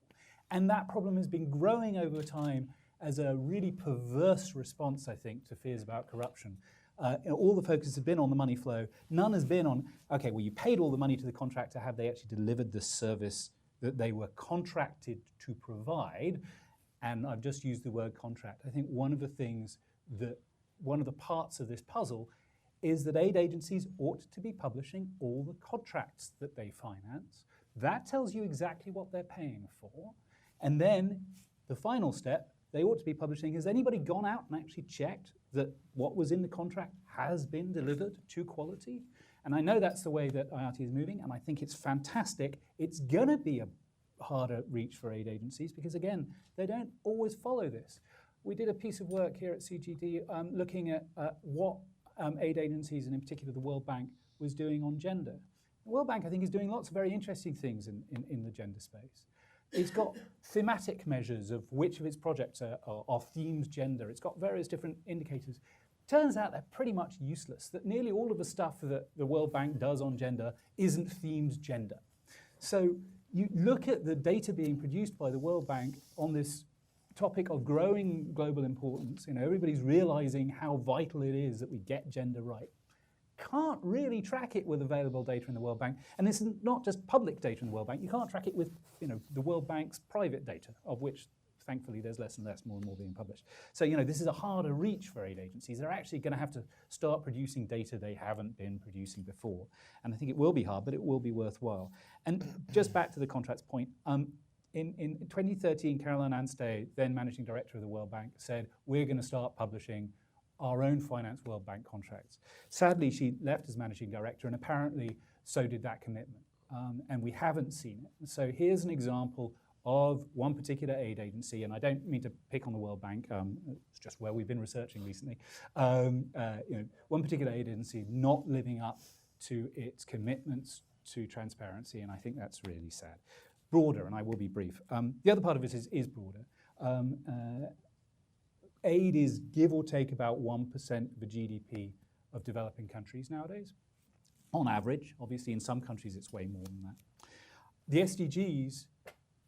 And that problem has been growing over time as a really perverse response, I think, to fears about corruption. All the focus has been on the money flow. None has been on, okay, well, you paid all the money to the contractor. Have they actually delivered the service that they were contracted to provide. And I've just used the word contract. I think one of the parts of this puzzle is that aid agencies ought to be publishing all the contracts that they finance. That tells you exactly what they're paying for. And then the final step, they ought to be publishing, has anybody gone out and actually checked that what was in the contract has been delivered to quality? And I know that's the way that IRT is moving, and I think it's fantastic. It's going to be a harder reach for aid agencies because, again, they don't always follow this. We did a piece of work here at CGD looking at what aid agencies, and in particular the World Bank, was doing on gender. The World Bank, I think, is doing lots of very interesting things in the gender space. It's got thematic measures of which of its projects are themed gender. It's got various different indicators. Turns out they're pretty much useless, that nearly all of the stuff that the World Bank does on gender isn't themed gender. So you look at the data being produced by the World Bank on this topic of growing global importance. Everybody's realizing how vital it is that we get gender right. Can't really track it with available data in the World Bank. And this is not just public data in the World Bank. You can't track it with the World Bank's private data, of which, thankfully, there's less and less, more and more being published. So this is a harder reach for aid agencies. They're actually going to have to start producing data they haven't been producing before. And I think it will be hard, but it will be worthwhile. And just back to the contracts point, in 2013, Caroline Anstey, then Managing Director of the World Bank, said, we're going to start publishing our own Finance World Bank contracts. Sadly, she left as Managing Director, and apparently so did that commitment. And we haven't seen it. So here's an example of one particular aid agency, and I don't mean to pick on the World Bank, it's just where we've been researching recently. One particular aid agency not living up to its commitments to transparency, and I think that's really sad. Broader, and I will be brief. The other part of it is broader. Aid is give or take about 1% of the GDP of developing countries nowadays, on average. Obviously, in some countries, it's way more than that. The SDGs,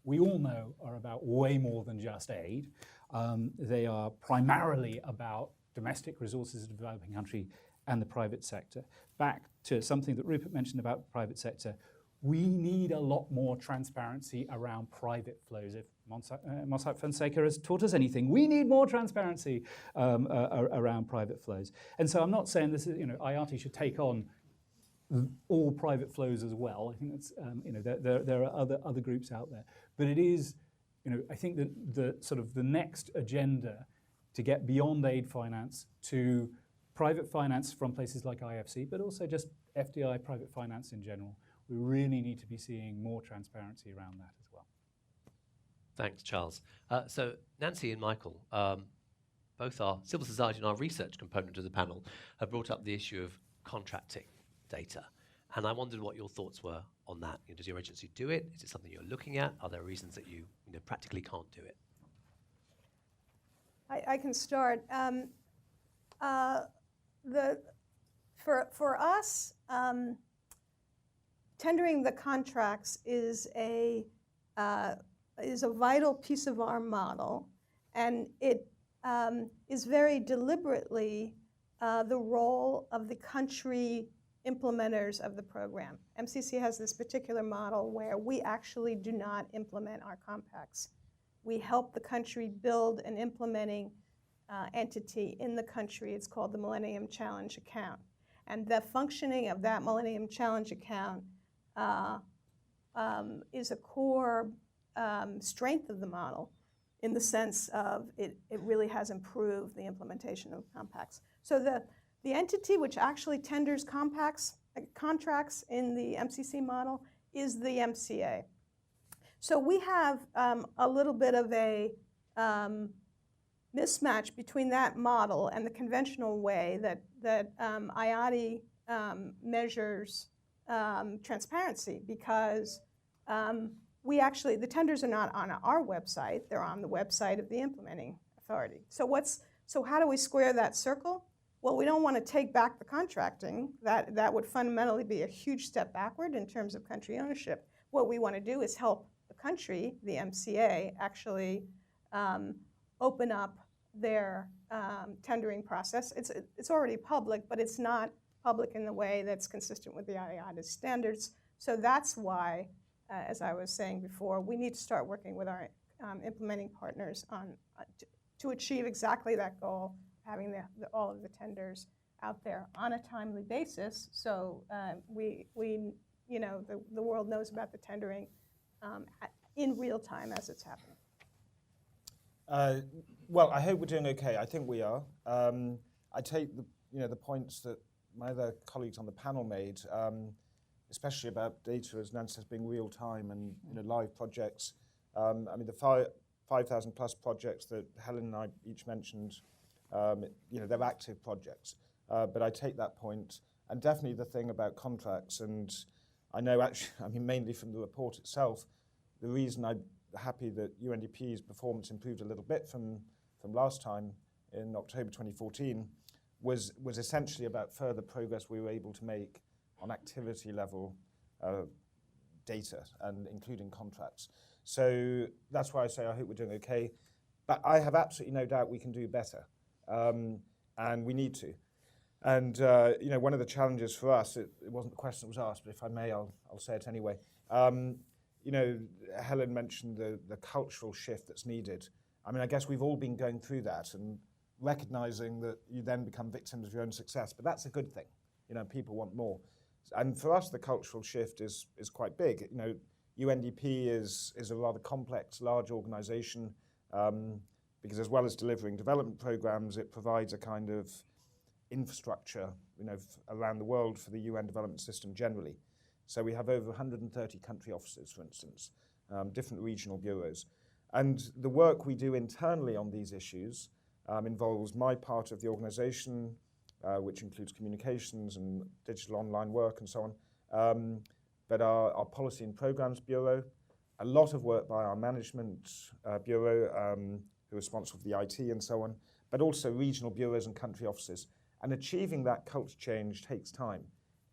we all know, are about way more than just aid. They are primarily about domestic resources of the developing country and the private sector. Back to something that Rupert mentioned about the private sector, we need a lot more transparency around private flows. If Mossack Fonseca has taught us anything, we need more transparency around private flows. And so I'm not saying this is, IRT should take on all private flows as well. I think that's, there are other groups out there. But it is, I think that the sort of the next agenda to get beyond aid finance to private finance from places like IFC, but also just FDI private finance in general, we really need to be seeing more transparency around that as well. Thanks, Charles. So Nancy and Michael, both our civil society and our research component of the panel, have brought up the issue of contracting data. And I wondered what your thoughts were on that. Does your agency do it? Is it something you're looking at? Are there reasons that you practically can't do it? I can start. For us, tendering the contracts is a vital piece of our model, and it is very deliberately the role of the country implementers of the program. MCC has this particular model where we actually do not implement our compacts. We help the country build an implementing entity in the country. It's called the Millennium Challenge Account. And the functioning of that Millennium Challenge Account is a core strength of the model in the sense of it really has improved the implementation of compacts. So the entity which actually tenders contracts in the MCC model is the MCA. So we have a little bit of a mismatch between that model and the conventional way that IATI measures transparency, because the tenders are not on our website, they're on the website of the implementing authority. So how do we square that circle? Well, we don't want to take back the contracting. That would fundamentally be a huge step backward in terms of country ownership. What we want to do is help the country, the MCA, actually open up their tendering process. It's already public, but it's not public in the way that's consistent with the IATA standards. So that's why as I was saying before, we need to start working with our implementing partners on to achieve exactly that goal, having all of the tenders out there on a timely basis, so we the world knows about the tendering in real time as it's happening. Well, I hope we're doing okay. I think we are. I take the points that my other colleagues on the panel made, especially about data, as Nancy says, being real time and live projects. I mean, the 5,000 plus projects that Helen and I each mentioned, they're active projects. But I take that point, and definitely the thing about contracts. And I know actually, I mean, mainly from the report itself, the reason I'm happy that UNDP's performance improved a little bit from last time in October 2014 was essentially about further progress we were able to make on activity level data and including contracts. So that's why I say I hope we're doing okay. But I have absolutely no doubt we can do better, and we need to. And one of the challenges for us, it wasn't the question that was asked, but if I may, I'll say it anyway. Helen mentioned the cultural shift that's needed. I mean, I guess we've all been going through that and recognizing that you then become victims of your own success, but that's a good thing. People want more. And for us, the cultural shift is quite big. UNDP is a rather complex, large organization because as well as delivering development programs, it provides a kind of infrastructure, around the world for the UN development system generally. So we have over 130 country offices, for instance, different regional bureaus. And the work we do internally on these issues involves my part of the organization, which includes communications and digital online work and so on, but our Policy and Programs Bureau, a lot of work by our Management Bureau, who are responsible for the IT and so on, but also regional bureaus and country offices. And achieving that culture change takes time.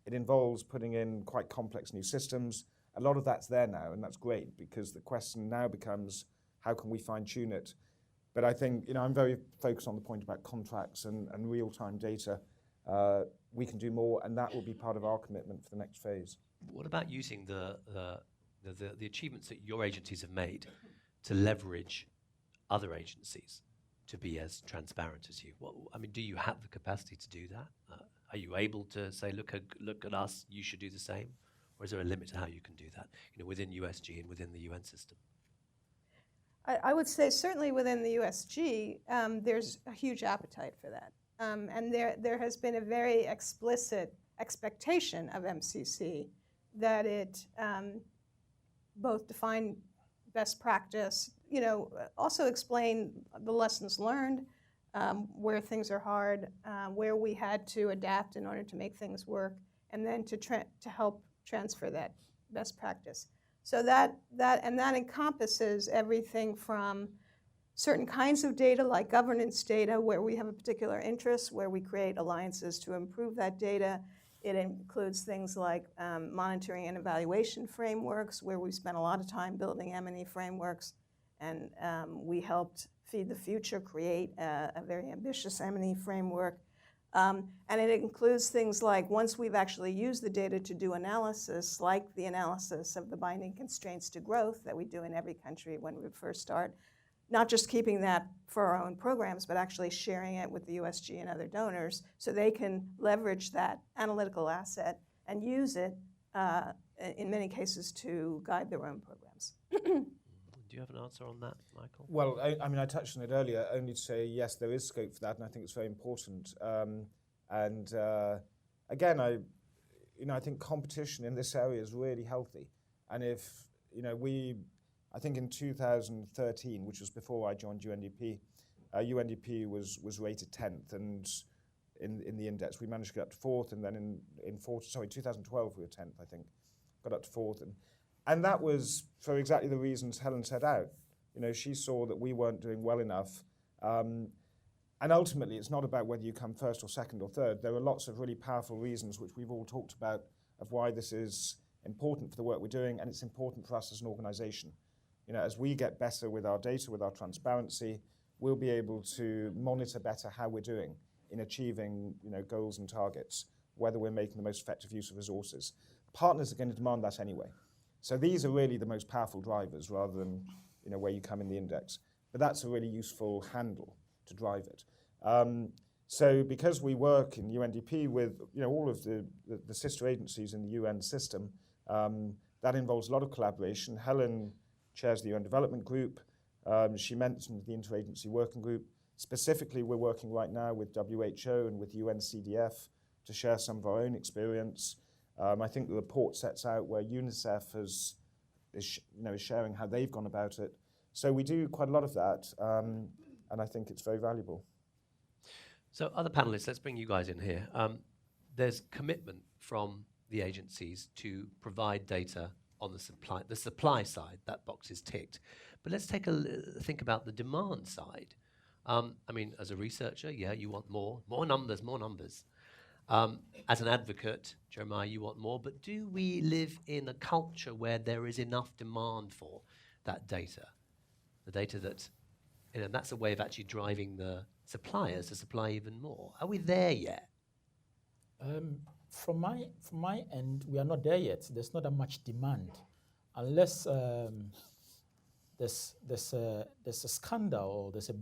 It involves putting in quite complex new systems. A lot of that's there now, and that's great because the question now becomes, how can we fine-tune it? But I think, I'm very focused on the point about contracts and real-time data. We can do more, and that will be part of our commitment for the next phase. What about using the achievements that your agencies have made to leverage other agencies to be as transparent as you? Do you have the capacity to do that? Are you able to say, look at us, you should do the same? Or is there a limit to how you can do that, within USG and within the UN system? I would say certainly within the USG, there's a huge appetite for that. And there has been a very explicit expectation of MCC that it both define best practice, also explain the lessons learned, where things are hard, where we had to adapt in order to make things work, and then to help transfer that best practice. So that encompasses everything from certain kinds of data, like governance data, where we have a particular interest, where we create alliances to improve that data. It includes things like monitoring and evaluation frameworks, where we spent a lot of time building M&E frameworks, and we helped Feed the Future create a very ambitious M&E framework. And it includes things like, once we've actually used the data to do analysis, like the analysis of the binding constraints to growth that we do in every country when we first start, not just keeping that for our own programs, but actually sharing it with the USG and other donors so they can leverage that analytical asset and use it, in many cases, to guide their own programs. Do you have an answer on that, Michael? Well, I touched on it earlier, only to say, yes, there is scope for that, and I think it's very important. Again, I think competition in this area is really healthy. And if, I think in 2013, which was before I joined UNDP, UNDP was rated 10th, and in the index we managed to get up to 4th, and then in 2012 we were 10th, I think, got up to 4th, and that was for exactly the reasons Helen set out. She saw that we weren't doing well enough, and ultimately it's not about whether you come first or second or third. There are lots of really powerful reasons which we've all talked about of why this is important for the work we're doing, and it's important for us as an organization. As we get better with our data, with our transparency, we'll be able to monitor better how we're doing in achieving, goals and targets, whether we're making the most effective use of resources. Partners are going to demand that anyway. So these are really the most powerful drivers rather than where you come in the index. But that's a really useful handle to drive it. So because we work in UNDP with all of the sister agencies in the UN system, that involves a lot of collaboration. Helen chairs the UN Development Group. She mentioned the Interagency Working Group. Specifically, we're working right now with WHO and with UNCDF to share some of our own experience. I think the report sets out where UNICEF is sharing how they've gone about it. So we do quite a lot of that, and I think it's very valuable. So other panelists, let's bring you guys in here. There's commitment from the agencies to provide data on the supply side. That box is ticked. But let's take a think about the demand side. I mean, as a researcher, yeah, you want more numbers, more numbers. As an advocate, Jeremiah, you want more. But do we live in a culture where there is enough demand for that data? The data that, that's a way of actually driving the suppliers to supply even more. Are we there yet? From my end, we are not there yet. There's not that much demand, unless there's a scandal or there's a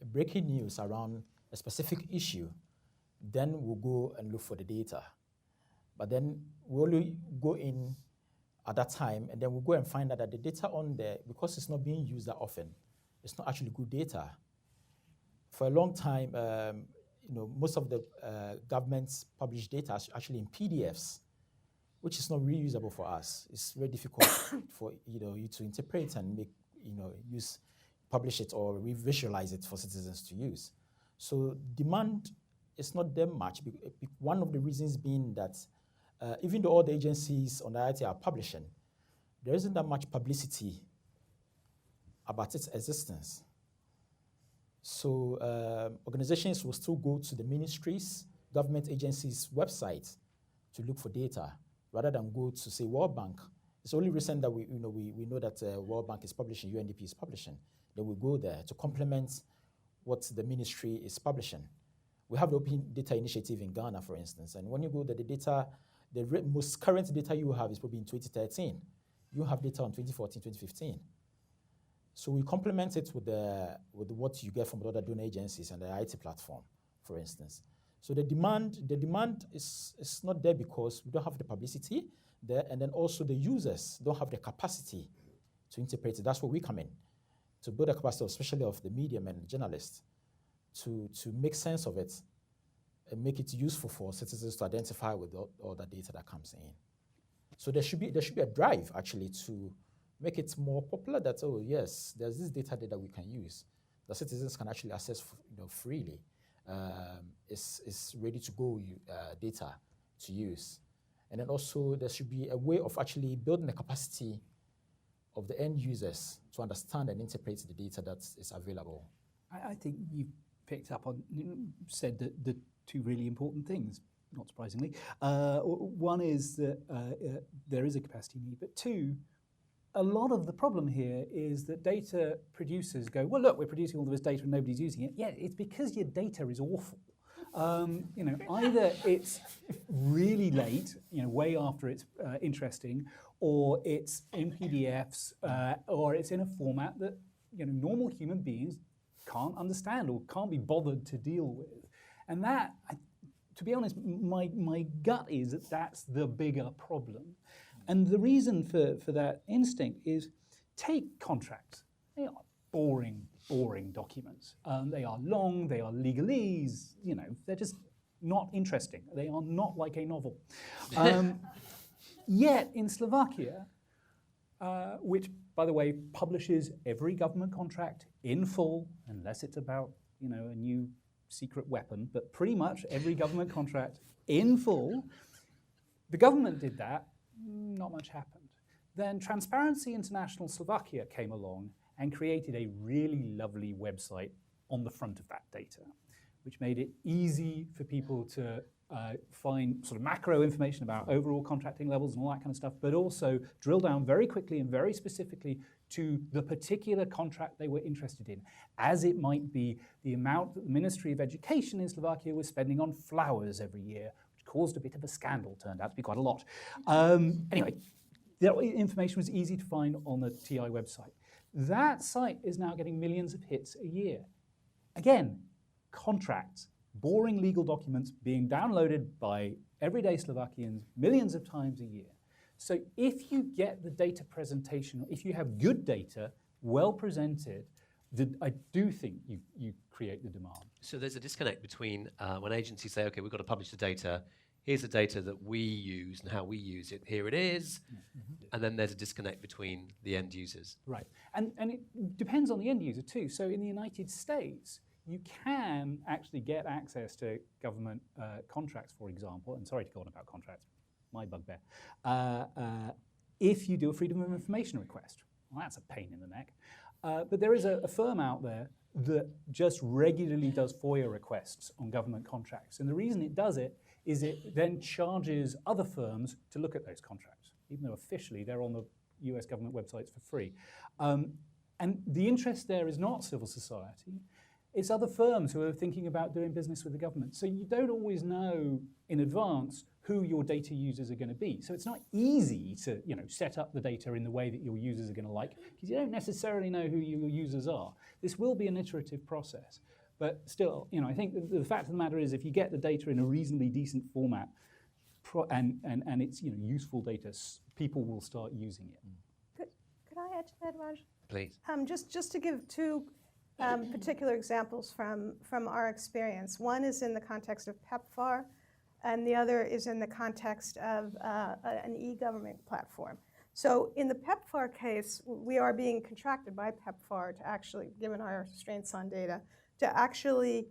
breaking news around a specific issue. Then we'll go and look for the data. But then we only go in at that time, and then we'll go and find out that the data on there, because it's not being used that often, it's not actually good data. For a long time, most of the government's published data is actually in PDFs, which is not reusable for us. It's very difficult for you to interpret and make publish it or visualize it for citizens to use. So demand is not that much. One of the reasons being that even though all the agencies on the IT are publishing, there isn't that much publicity about its existence. So organizations will still go to the ministries, government agencies' websites to look for data, rather than go to, say, World Bank. It's only recent that we know that World Bank is publishing, UNDP is publishing. Then we go there to complement what the ministry is publishing. We have the Open Data Initiative in Ghana, for instance, and when you go there, the most current data you have is probably in 2013. You have data on 2014, 2015. So we complement it with what you get from other donor agencies and the IT platform, for instance. So the demand is not there because we don't have the publicity there, and then also the users don't have the capacity to interpret it. That's where we come in, to build a capacity, especially of the medium and journalists, to make sense of it and make it useful for citizens to identify with all the data that comes in. So there should be a drive actually to make it more popular that, oh yes, there's this data that we can use, that citizens can actually access freely. It's ready to go data to use. And then also there should be a way of actually building the capacity of the end users to understand and interpret the data that is available. I think you picked up on, said the two really important things, not surprisingly. One is that there is a capacity need, but two, a lot of the problem here is that data producers go, well, look, we're producing all of this data and nobody's using it. Yeah, it's because your data is awful. Either it's really late, way after it's interesting, or it's in PDFs, or it's in a format that normal human beings can't understand or can't be bothered to deal with. And that, to be honest, my gut is that that's the bigger problem. And the reason for that instinct is, take contracts. They are boring documents. They are long, they are legalese, they're just not interesting. They are not like a novel. Yet in Slovakia, which, by the way, publishes every government contract in full, unless it's about a new secret weapon, but pretty much every government contract in full, the government did that, not much happened. Then Transparency International Slovakia came along and created a really lovely website on the front of that data, which made it easy for people to find sort of macro information about overall contracting levels and all that kind of stuff, but also drill down very quickly and very specifically to the particular contract they were interested in, as it might be the amount that the Ministry of Education in Slovakia was spending on flowers every year, which caused a bit of a scandal, turned out to be quite a lot. Anyway, the information was easy to find on the TI website. That site is now getting millions of hits a year. Again, contracts, boring legal documents being downloaded by everyday Slovakians millions of times a year. So if you get the data presentation, if you have good data, well presented, I do think you create the demand. So there's a disconnect between when agencies say, okay, we've got to publish the data, here's the data that we use and how we use it, here it is, and then there's a disconnect between the end users. Right, and it depends on the end user too. So in the United States, you can actually get access to government contracts, for example, and sorry to go on about contracts, my bugbear, if you do a Freedom of Information request. Well, that's a pain in the neck. But there is a firm out there that just regularly does FOIA requests on government contracts. And the reason it does it is it then charges other firms to look at those contracts, even though officially they're on the US government websites for free. And the interest there is not civil society. It's other firms who are thinking about doing business with the government. So you don't always know in advance who your data users are going to be. So it's not easy to set up the data in the way that your users are going to like, because you don't necessarily know who your users are. This will be an iterative process. But still, I think the fact of the matter is if you get the data in a reasonably decent format and it's useful data, people will start using it. Could I add to that, Raj? Please. Just to give two particular examples from our experience. One is in the context of PEPFAR, and the other is in the context of an e-government platform. So in the PEPFAR case, we are being contracted by PEPFAR to actually, given our strengths on data, to actually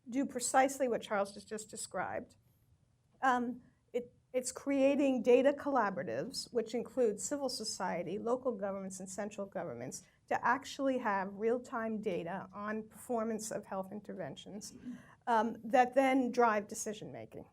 do precisely what Charles just described. It's creating data collaboratives, which include civil society, local governments, and central governments, to actually have real-time data on performance of health interventions that then drive decision-making.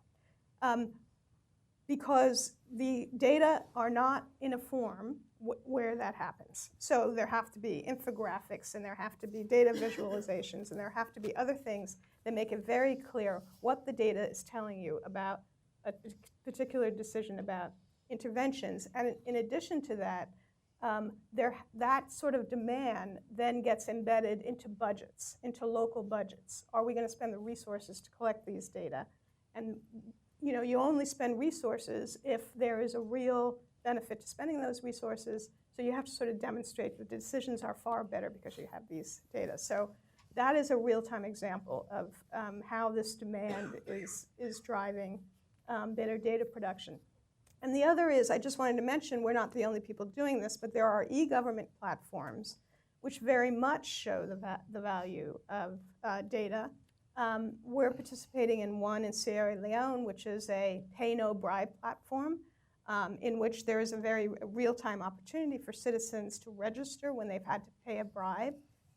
Because the data are not in a form where that happens. So there have to be infographics, and there have to be data visualizations, and there have to be other things that make it very clear what the data is telling you about a particular decision about interventions. And in addition to that, that sort of demand then gets embedded into budgets, into local budgets. Are we going to spend the resources to collect these data? And you only spend resources if there is a real benefit to spending those resources. So you have to sort of demonstrate that the decisions are far better because you have these data. So that is a real-time example of how this demand is driving better data production. And the other is, I just wanted to mention, we're not the only people doing this, but there are e-government platforms which very much show the value of data. We're participating in one in Sierra Leone, which is a pay-no-bribe platform, in which there is a very real-time opportunity for citizens to register when they've had to pay a bribe.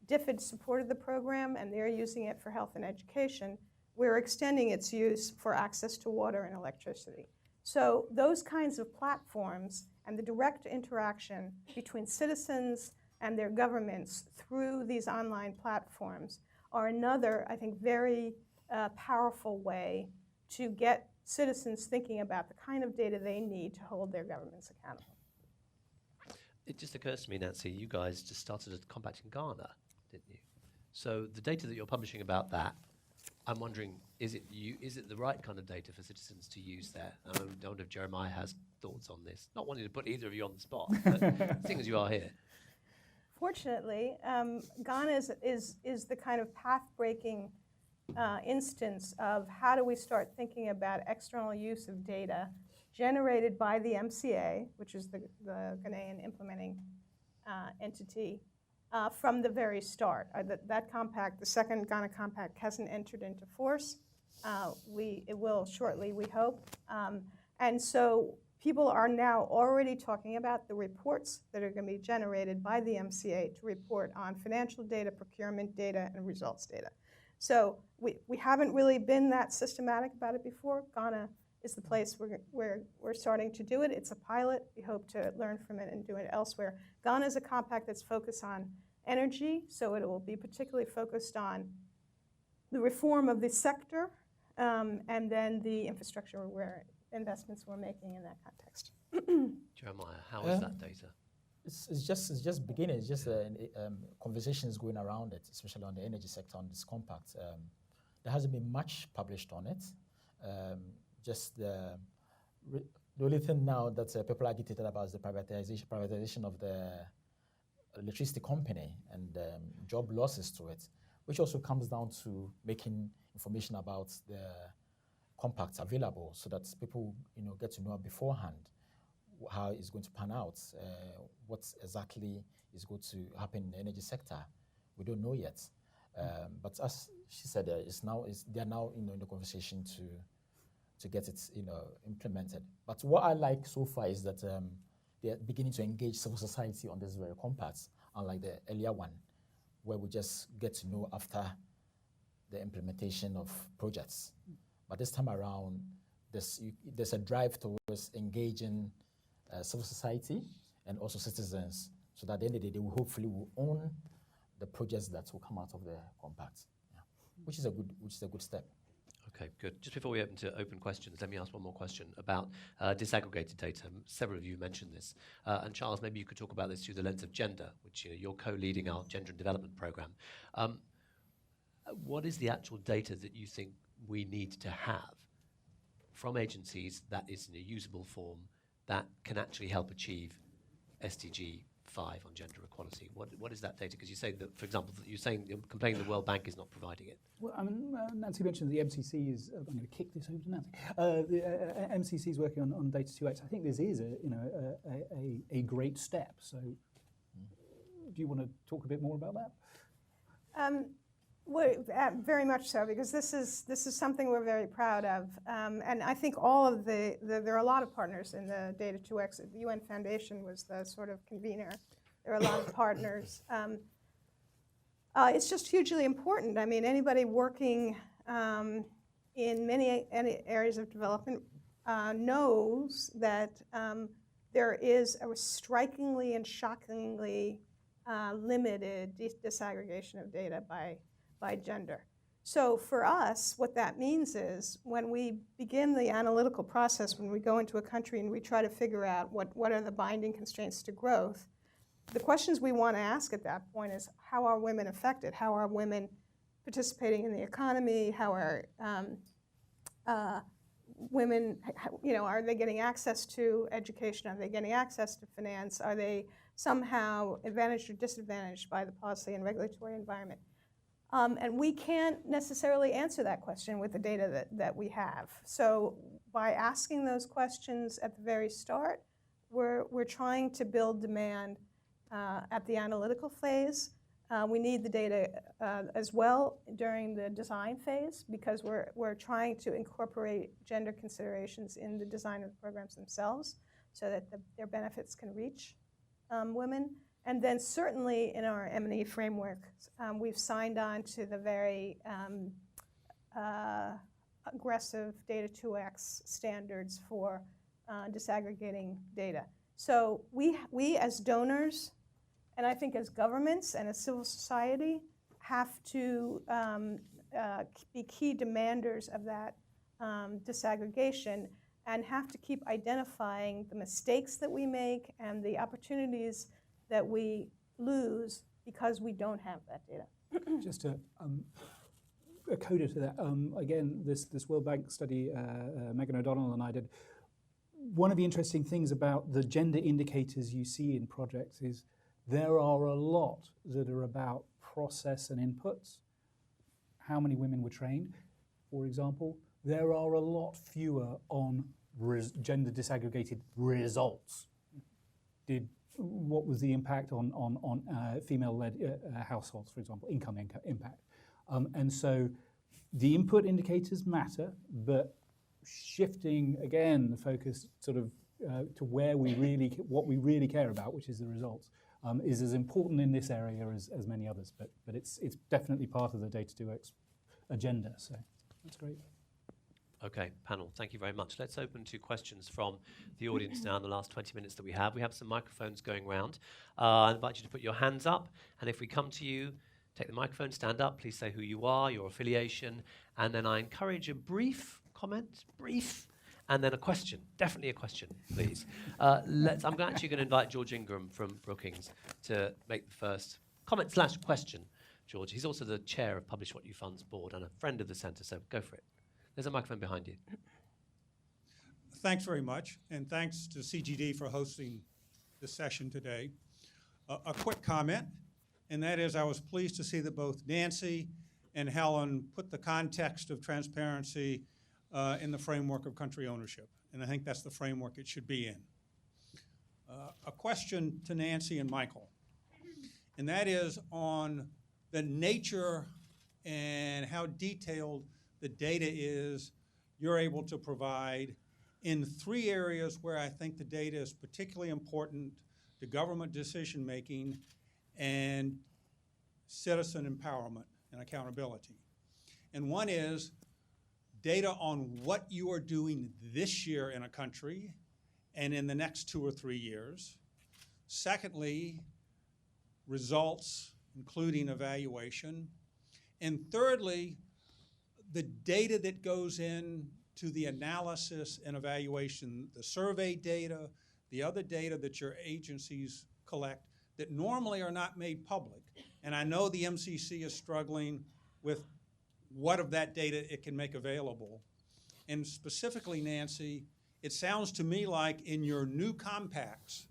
DFID supported the program, and they're using it for health and education. We're extending its use for access to water and electricity. So those kinds of platforms and the direct interaction between citizens and their governments through these online platforms are another, I think, very powerful way to get citizens thinking about the kind of data they need to hold their governments accountable. It just occurs to me, Nancy, you guys just started a compact in Ghana, didn't you? So the data that you're publishing about that, I'm wondering, is it the right kind of data for citizens to use there? I wonder if Jeremiah has thoughts on this. Not wanting to put either of you on the spot, but seeing as you are here. Fortunately, Ghana is the kind of path-breaking instance of how do we start thinking about external use of data generated by the MCA, which is the Ghanaian implementing entity, from the very start. That compact, the second Ghana Compact, hasn't entered into force. It will shortly, we hope. And so people are now already talking about the reports that are going to be generated by the MCA to report on financial data, procurement data, and results data. So we haven't really been that systematic about it before. Ghana is the place where we're starting to do it. It's a pilot. We hope to learn from it and do it elsewhere. Ghana is a compact that's focused on energy, so it will be particularly focused on the reform of the sector and then the infrastructure where investments we're making in that context. Jeremiah, how is that data? It's just beginning. It's just conversations going around it, especially on the energy sector on this compact. There hasn't been much published on it. Just the only thing now that people are agitated about is the privatization of the electricity company and job losses to it, which also comes down to making information about the compacts available so that people get to know beforehand how it's going to pan out, what exactly is going to happen in the energy sector. We don't know yet. But as she said, they are now in the conversation to get it implemented. But what I like so far is that they are beginning to engage civil society on this very compacts, unlike the earlier one, where we just get to know after the implementation of projects. But this time around, there's a drive towards engaging civil society and also citizens, so that at the end of the day, they will hopefully own the projects that will come out of the compact, which is a good step. Okay, good. Just before we open questions, let me ask one more question about disaggregated data. Several of you mentioned this. And Charles, maybe you could talk about this through the lens of gender, which you're co-leading our gender and development program. What is the actual data that you think we need to have from agencies that is in a usable form that can actually help achieve SDG 5 on gender equality? What is that data? Because you say that, for example, you're complaining the World Bank is not providing it. Well, I mean, Nancy mentioned the MCC is. I'm going to kick this over to Nancy. The MCC is working on Data 2X. I think this is a great step. So, do you want to talk a bit more about that? Well, very much so, because this is something we're very proud of, and I think all of there are a lot of partners in the Data 2X. The UN Foundation was the sort of convener. There are a lot of partners. It's just hugely important. I mean, anybody working in many areas of development knows that there is a strikingly and shockingly limited disaggregation of data by gender. So for us, what that means is when we begin the analytical process, when we go into a country and we try to figure out what are the binding constraints to growth, the questions we want to ask at that point is, how are women affected? How are women participating in the economy? How are women, are they getting access to education? Are they getting access to finance? Are they somehow advantaged or disadvantaged by the policy and regulatory environment? And we can't necessarily answer that question with the data that we have. So by asking those questions at the very start, we're trying to build demand at the analytical phase. We need the data as well during the design phase, because we're trying to incorporate gender considerations in the design of the programs themselves so that their benefits can reach women. And then certainly in our M&E framework, we've signed on to the very aggressive Data 2X standards for disaggregating data. So we as donors, and I think as governments and as civil society, have to be key demanders of that disaggregation, and have to keep identifying the mistakes that we make and the opportunities that we lose because we don't have that data. Just a coda to that. Again, this World Bank study, Megan O'Donnell and I did. One of the interesting things about the gender indicators you see in projects is there are a lot that are about process and inputs. How many women were trained, for example. There are a lot fewer on gender disaggregated results. What was the impact on female-led households, for example, income impact? And so the input indicators matter, but shifting, again, the focus sort of to what we really care about, which is the results, is as important in this area as many others. But it's definitely part of the Data 2X agenda, so that's great. Okay, panel, thank you very much. Let's open to questions from the audience now in the last 20 minutes that we have. We have some microphones going round. I invite you to put your hands up, and if we come to you, take the microphone, stand up, please say who you are, your affiliation, and then I encourage a brief comment, and then a question, definitely a question, please. I'm actually going to invite George Ingram from Brookings to make the first comment / question. George, he's also the chair of Publish What You Fund's board and a friend of the centre, so go for it. There's a microphone behind you. Thanks very much, and thanks to CGD for hosting this session today. A quick comment, and that is I was pleased to see that both Nancy and Helen put the context of transparency in the framework of country ownership, and I think that's the framework it should be in. A question to Nancy and Michael, and that is on the nature and how detailed the data is you're able to provide in 3 areas where I think the data is particularly important to government decision-making and citizen empowerment and accountability. And one is data on what you are doing this year in a country and in the next 2 or 3 years. Secondly, results, including evaluation. And thirdly, the data that goes in to the analysis and evaluation, the survey data, the other data that your agencies collect that normally are not made public. And I know the MCC is struggling with what of that data it can make available. And specifically, Nancy, it sounds to me like in your new compacts,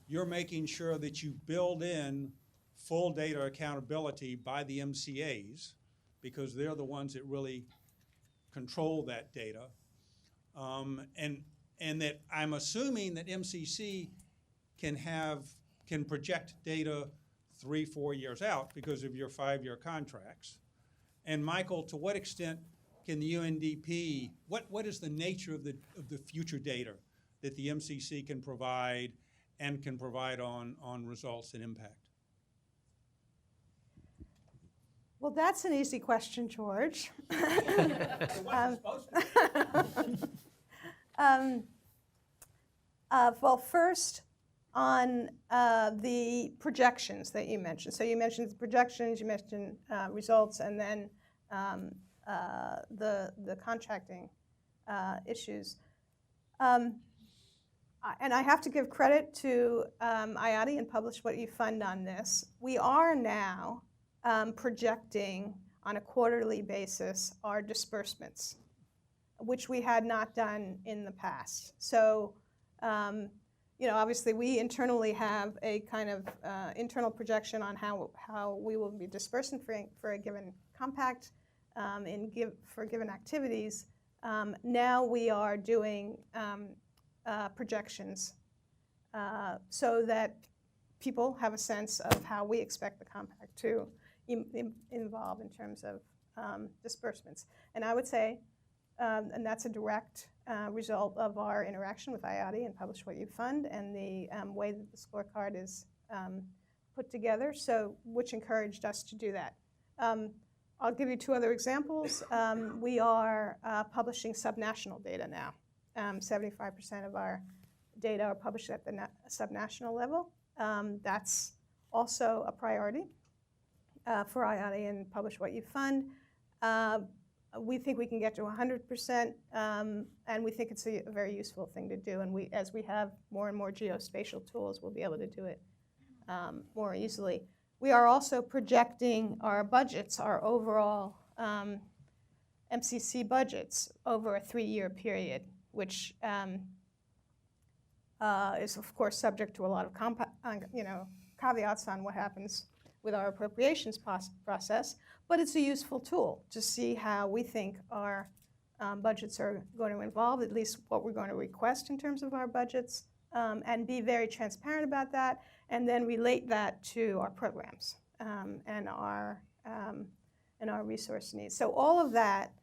you're making sure that you build in full data accountability by the MCAs, because they're the ones that really control that data. And that I'm assuming that MCC can project data 3-4 years out because of your 5-year contracts. And Michael, to what extent can the UNDP, what is the nature of the future data that the MCC can provide and can provide on results and impact? Well, that's an easy question, George. Well, first, on the projections that you mentioned. So you mentioned the projections, you mentioned results, and then the contracting issues. And I have to give credit to IATI and Publish What You Fund on this. We are now projecting on a quarterly basis our disbursements, which we had not done in the past. So, obviously we internally have a kind of internal projection on how we will be dispersing for a given compact for given activities. Now we are doing projections so that people have a sense of how we expect the compact to involve in terms of disbursements. And I would say, and that's a direct result of our interaction with IATI and Publish What You Fund and the way that the scorecard is put together, which encouraged us to do that. I'll give you 2 other examples. We are publishing subnational data now. 75% of our data are published at the subnational level. That's also a priority for IATI and Publish What You Fund. We think we can get to 100%, and we think it's a very useful thing to do. And as we have more and more geospatial tools, we'll be able to do it more easily. We are also projecting our budgets, our overall MCC budgets over a 3-year period, which is, of course, subject to a lot of caveats on what happens with our appropriations process, but it's a useful tool to see how we think our budgets are going to evolve, at least what we're going to request in terms of our budgets, and be very transparent about that, and then relate that to our programs and our resource needs. So all of that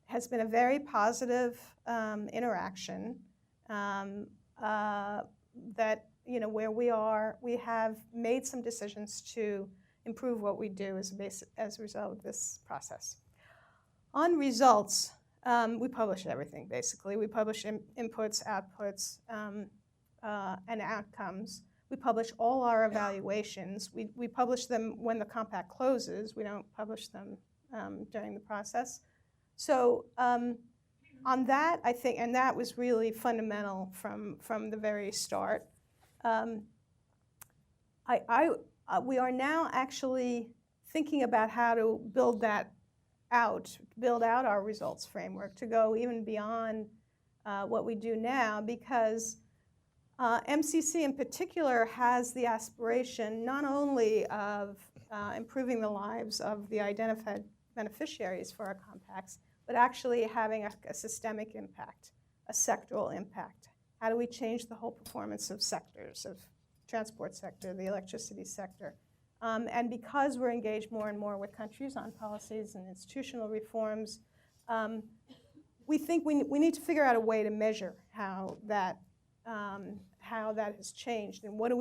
has been a very positive interaction that, where we have made some decisions to improve what we do as a result of this process. On results, we publish everything, basically. We publish inputs, outputs, and outcomes. We publish all our evaluations. We publish them when the compact closes. We don't publish them during the process. So On that, I think, and that was really fundamental from the very start. We are now actually thinking about how to build that out, build out our results framework to go even beyond what we do now, because MCC in particular has the aspiration not only of improving the lives of the identified beneficiaries for our compacts, but actually having a systemic impact, a sectoral impact. How do we change the whole performance of sectors, of transport sector, the electricity sector? And because we're engaged more and more with countries on policies and institutional reforms, we think we need to figure out a way to measure how that has changed and what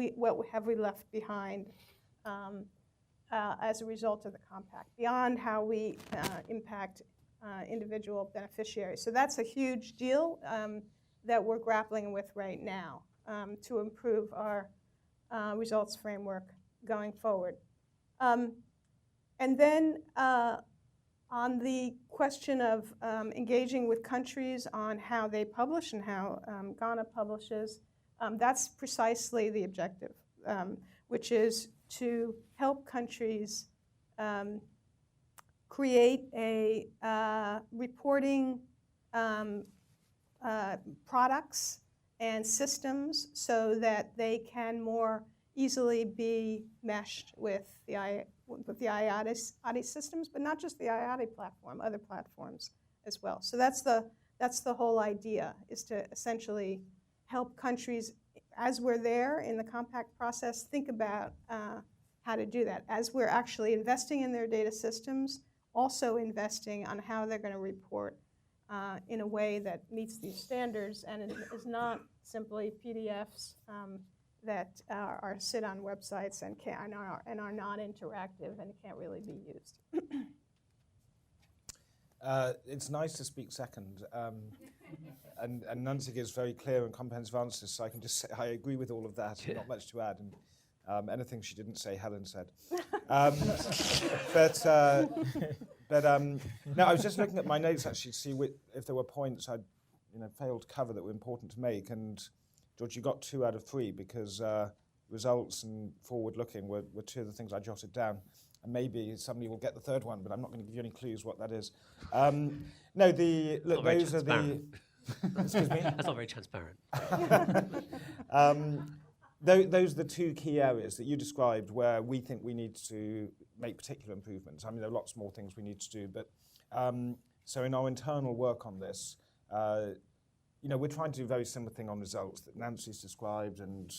have we left behind as a result of the compact, beyond how we impact individual beneficiaries. So that's a huge deal that we're grappling with right now to improve our results framework going forward. And then on the question of engaging with countries on how they publish and how Ghana publishes, that's precisely the objective, which is to help countries create a reporting products and systems so that they can more easily be meshed with the IATI systems, but not just the IATI platform, other platforms as well. So that's the whole idea, is to essentially help countries, as we're there in the compact process, think about how to do that. As we're actually investing in their data systems, also investing on how they're going to report in a way that meets these standards and is not simply PDFs that sit on websites and are not interactive and can't really be used. It's nice to speak second. And Nancy gives very clear and comprehensive answers, so I can just say I agree with all of that. Not much to add. And anything she didn't say, Helen said. No, I was just looking at my notes actually to see if there were points I'd failed to cover that were important to make. And George, you got 2 out of 3 because results and forward-looking were 2 of the things I jotted down. And maybe somebody will get the 3rd one, but I'm not going to give you any clues what that is. No, those are the. Excuse me. That's not very transparent. Those are the 2 key areas that you described where we think we need to make particular improvements. I mean, there are lots more things we need to do, but so in our internal work on this, we're trying to do a very similar thing on results that Nancy's described, and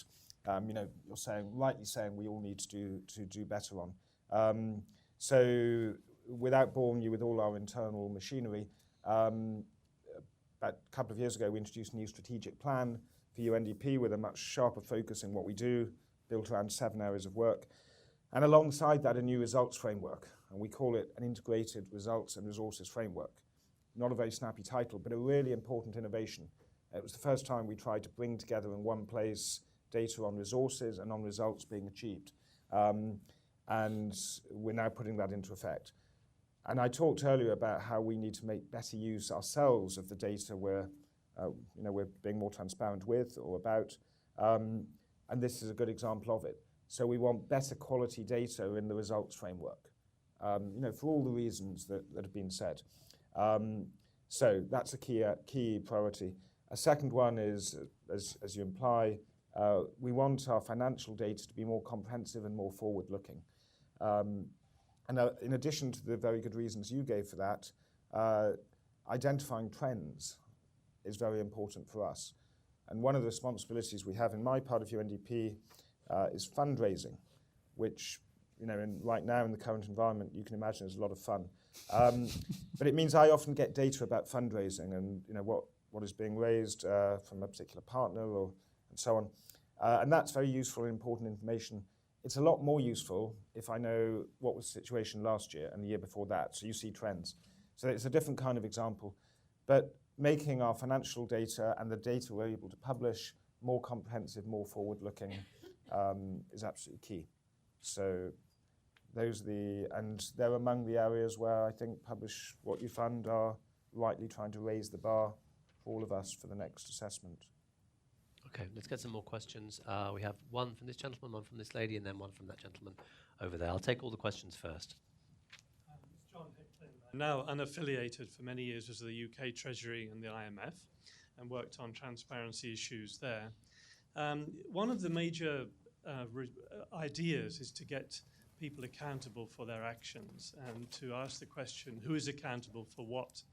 you're rightly saying we all need to do better on. So without boring you with all our internal machinery, about a couple of years ago we introduced a new strategic plan for UNDP with a much sharper focus in what we do, built around 7 areas of work. And alongside that, a new results framework. And we call it an integrated results and resources framework. Not a very snappy title, but a really important innovation. It was the first time we tried to bring together in one place data on resources and on results being achieved. And we're now putting that into effect. And I talked earlier about how we need to make better use ourselves of the data we're being more transparent with or about, and this is a good example of it. So we want better quality data in the results framework, for all the reasons that have been said. So that's a key priority. A second one is, as you imply, we want our financial data to be more comprehensive and more forward-looking. And in addition to the very good reasons you gave for that, identifying trends is very important for us. And one of the responsibilities we have in my part of UNDP is fundraising, which, right now in the current environment, you can imagine is a lot of fun. But it means I often get data about fundraising and, what is being raised from a particular partner and so on. And that's very useful and important information. It's a lot more useful if I know what was the situation last year and the year before that, so you see trends. So it's a different kind of example. But making our financial data and the data we're able to publish more comprehensive, more forward-looking is absolutely key. So those are and they're among the areas where I think Publish What You Fund are rightly trying to raise the bar for all of us for the next assessment. Okay, let's get some more questions. We have one from this gentleman, one from this lady, and then one from that gentleman over there. I'll take all the questions first. It's John Hickling. I'm now unaffiliated for many years as the UK Treasury and the IMF and worked on transparency issues there. One of the major ideas is to get people accountable for their actions and to ask the question, who is accountable for what?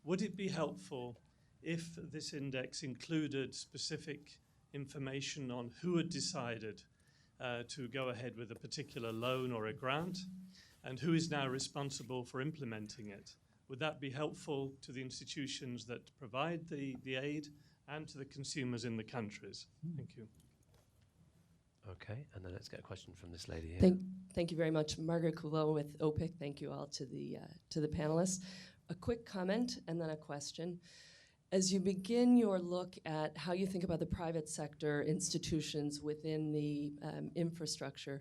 Would it be helpful if this index included specific information on who had decided to go ahead with a particular loan or a grant and who is now responsible for implementing it? Would that be helpful to the institutions that provide the aid and to the consumers in the countries? Thank you. Okay, and then let's get a question from this lady here. Thank you very much. Margaret Coulot with OPIC. Thank you all to the panelists. A quick comment and then a question. As you begin your look at how you think about the private sector institutions within the infrastructure,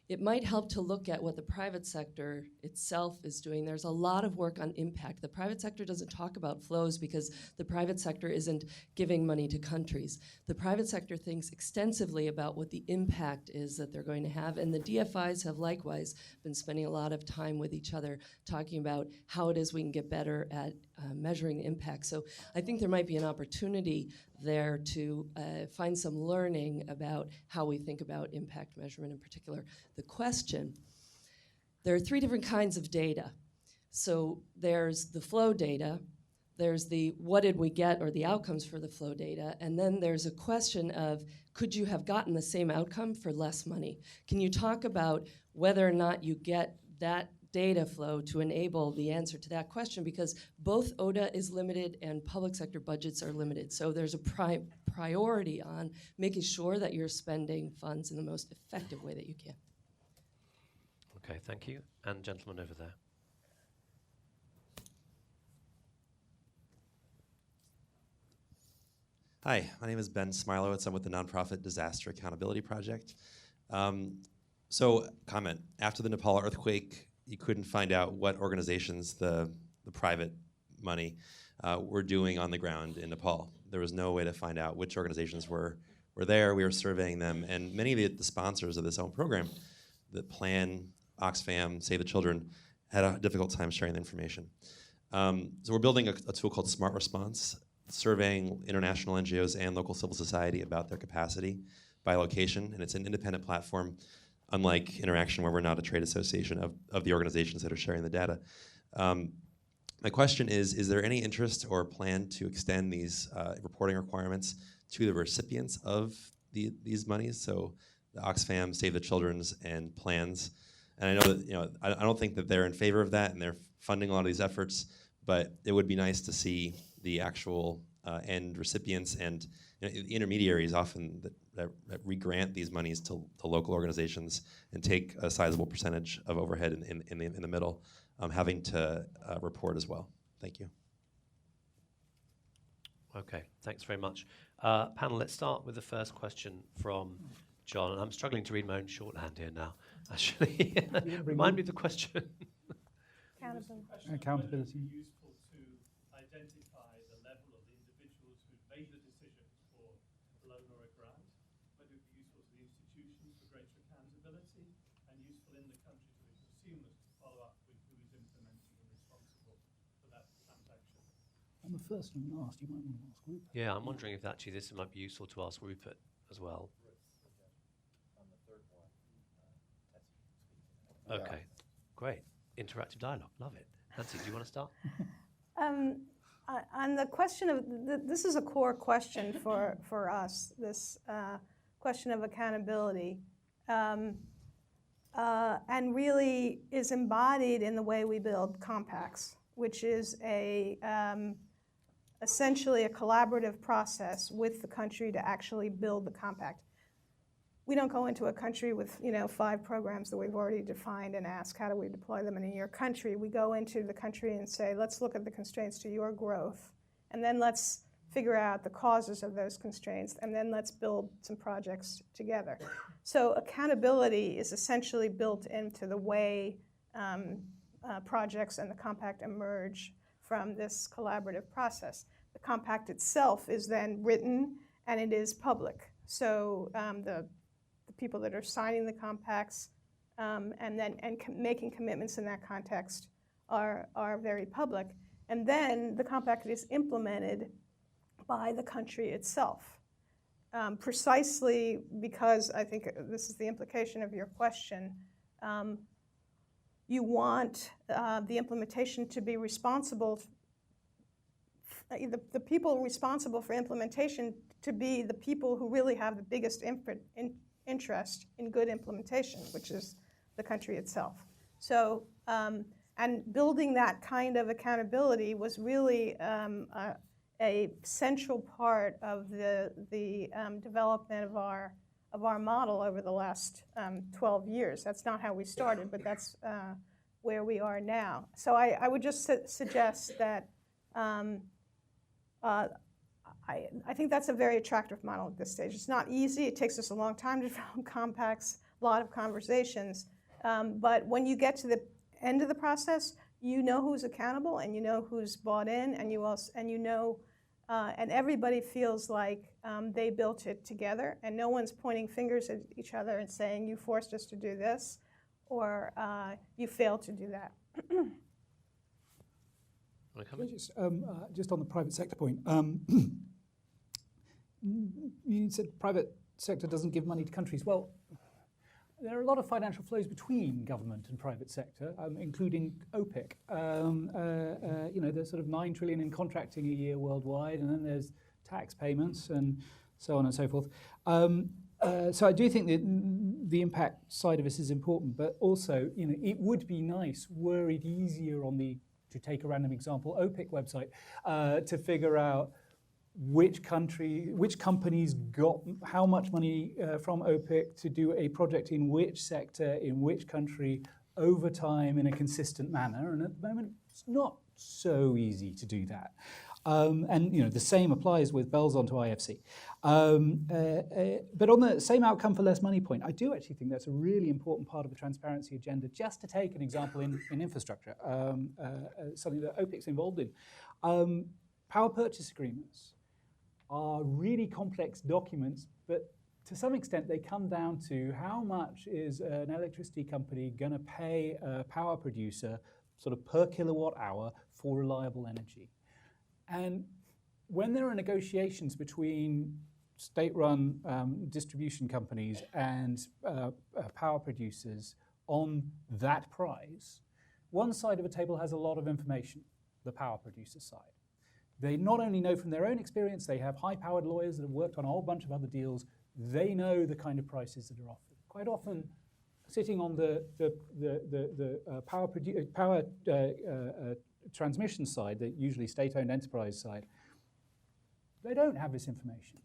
it might help to look at what the private sector itself is doing. There's a lot of work on impact. The private sector doesn't talk about flows because the private sector isn't giving money to countries. The private sector thinks extensively about what the impact is that they're going to have, and the DFIs have likewise been spending a lot of time with each other talking about how it is we can get better at measuring the impact. So I think there might be an opportunity there to find some learning about how we think about impact measurement in particular. The question, there are three different kinds of data. So there's the flow data, there's the what did we get or the outcomes for the flow data, and then there's a question of could you have gotten the same outcome for less money? Can you talk about whether or not you get that data flow to enable the answer to that question, because both ODA is limited and public sector budgets are limited. So there's a priority on making sure that you're spending funds in the most effective way that you can. Okay, thank you. And gentleman over there. Hi, my name is Ben Smilowitz. I'm with the nonprofit Disaster Accountability Project. Comment, after the Nepal earthquake, you couldn't find out what organizations the private money were doing on the ground in Nepal. There was no way to find out which organizations were there. We were surveying them, and many of the sponsors of this own program, the Plan, Oxfam, Save the Children, had a difficult time sharing the information. So we're building a tool called Smart Response, surveying international NGOs and local civil society about their capacity by location, and it's an independent platform, unlike Interaction, where we're not a trade association of the organizations that are sharing the data. My question is there any interest or plan to extend these reporting requirements to the recipients of these monies? So the Oxfam, Save the Children's, and plans. And I know that I don't think that they're in favor of that, and they're funding a lot of these efforts. But it would be nice to see the actual end recipients and the intermediaries often that re-grant these monies to local organizations and take a sizable percentage of overhead in the middle, having to report as well. Thank you. Okay, thanks very much. Panel, let's start with the first question from John. And I'm struggling to read my own shorthand here now, actually. Remind me of the question. Accountability. Useful to identify the level of the individuals who made the decisions for a loan or a grant, whether it be useful to the institutions for greater accountability, and useful in the country to the consumers to follow up with who is implementing and responsible for that transaction. I'm the first one asked. You might want to ask Rupert. Yeah, I'm wondering if actually this might be useful to ask Rupert as well. Okay, great. Interactive dialogue, love it. Nancy, do you want to start? On the question of, this is a core question for us, this question of accountability, and really is embodied in the way we build compacts, which is essentially a collaborative process with the country to actually build the compact. We don't go into a country with 5 programs that we've already defined and ask how do we deploy them in your country. We go into the country and say, let's look at the constraints to your growth, and then let's figure out the causes of those constraints, and then let's build some projects together. So accountability is essentially built into the way projects and the compact emerge from this collaborative process. The compact itself is then written and it is public. So the people that are signing the compacts making commitments in that context are very public. And then the compact is implemented by the country itself. Precisely because I think this is the implication of your question, you want the implementation to be responsible, the people responsible for implementation to be the people who really have the biggest interest in good implementation, which is the country itself. So, and building that kind of accountability was really a central part of the development of our model over the last 12 years. That's not how we started, but that's where we are now. So I would just suggest that I think that's a very attractive model at this stage. It's not easy. It takes us a long time to develop compacts, a lot of conversations. But when you get to the end of the process, you know who's accountable and you know who's bought in, and everybody feels like they built it together, and no one's pointing fingers at each other and saying, you forced us to do this, or you failed to do that. Just on the private sector point, you said private sector doesn't give money to countries. Well, there are a lot of financial flows between government and private sector, including OPIC. There's sort of 9 trillion in contracting a year worldwide, and then there's tax payments and so on and so forth. So I do think that the impact side of this is important, but also, it would be nice were it easier on the, to take a random example, OPIC website, to figure out which companies got how much money from OPIC to do a project in which sector, in which country, over time in a consistent manner. And at the moment, it's not so easy to do that. And the same applies with bells onto IFC. But on the same outcome for less money point, I do actually think that's a really important part of the transparency agenda. Just to take an example in infrastructure, something that OPIC's involved in. Power purchase agreements are really complex documents, but to some extent they come down to how much is an electricity company going to pay a power producer sort of per kilowatt hour for reliable energy. And when there are negotiations between state-run distribution companies and power producers on that price, one side of a table has a lot of information, the power producer side. They not only know from their own experience, they have high-powered lawyers that have worked on a whole bunch of other deals, they know the kind of prices that are offered. Quite often, sitting on the power transmission side, the usually state-owned enterprise side, they don't have this information.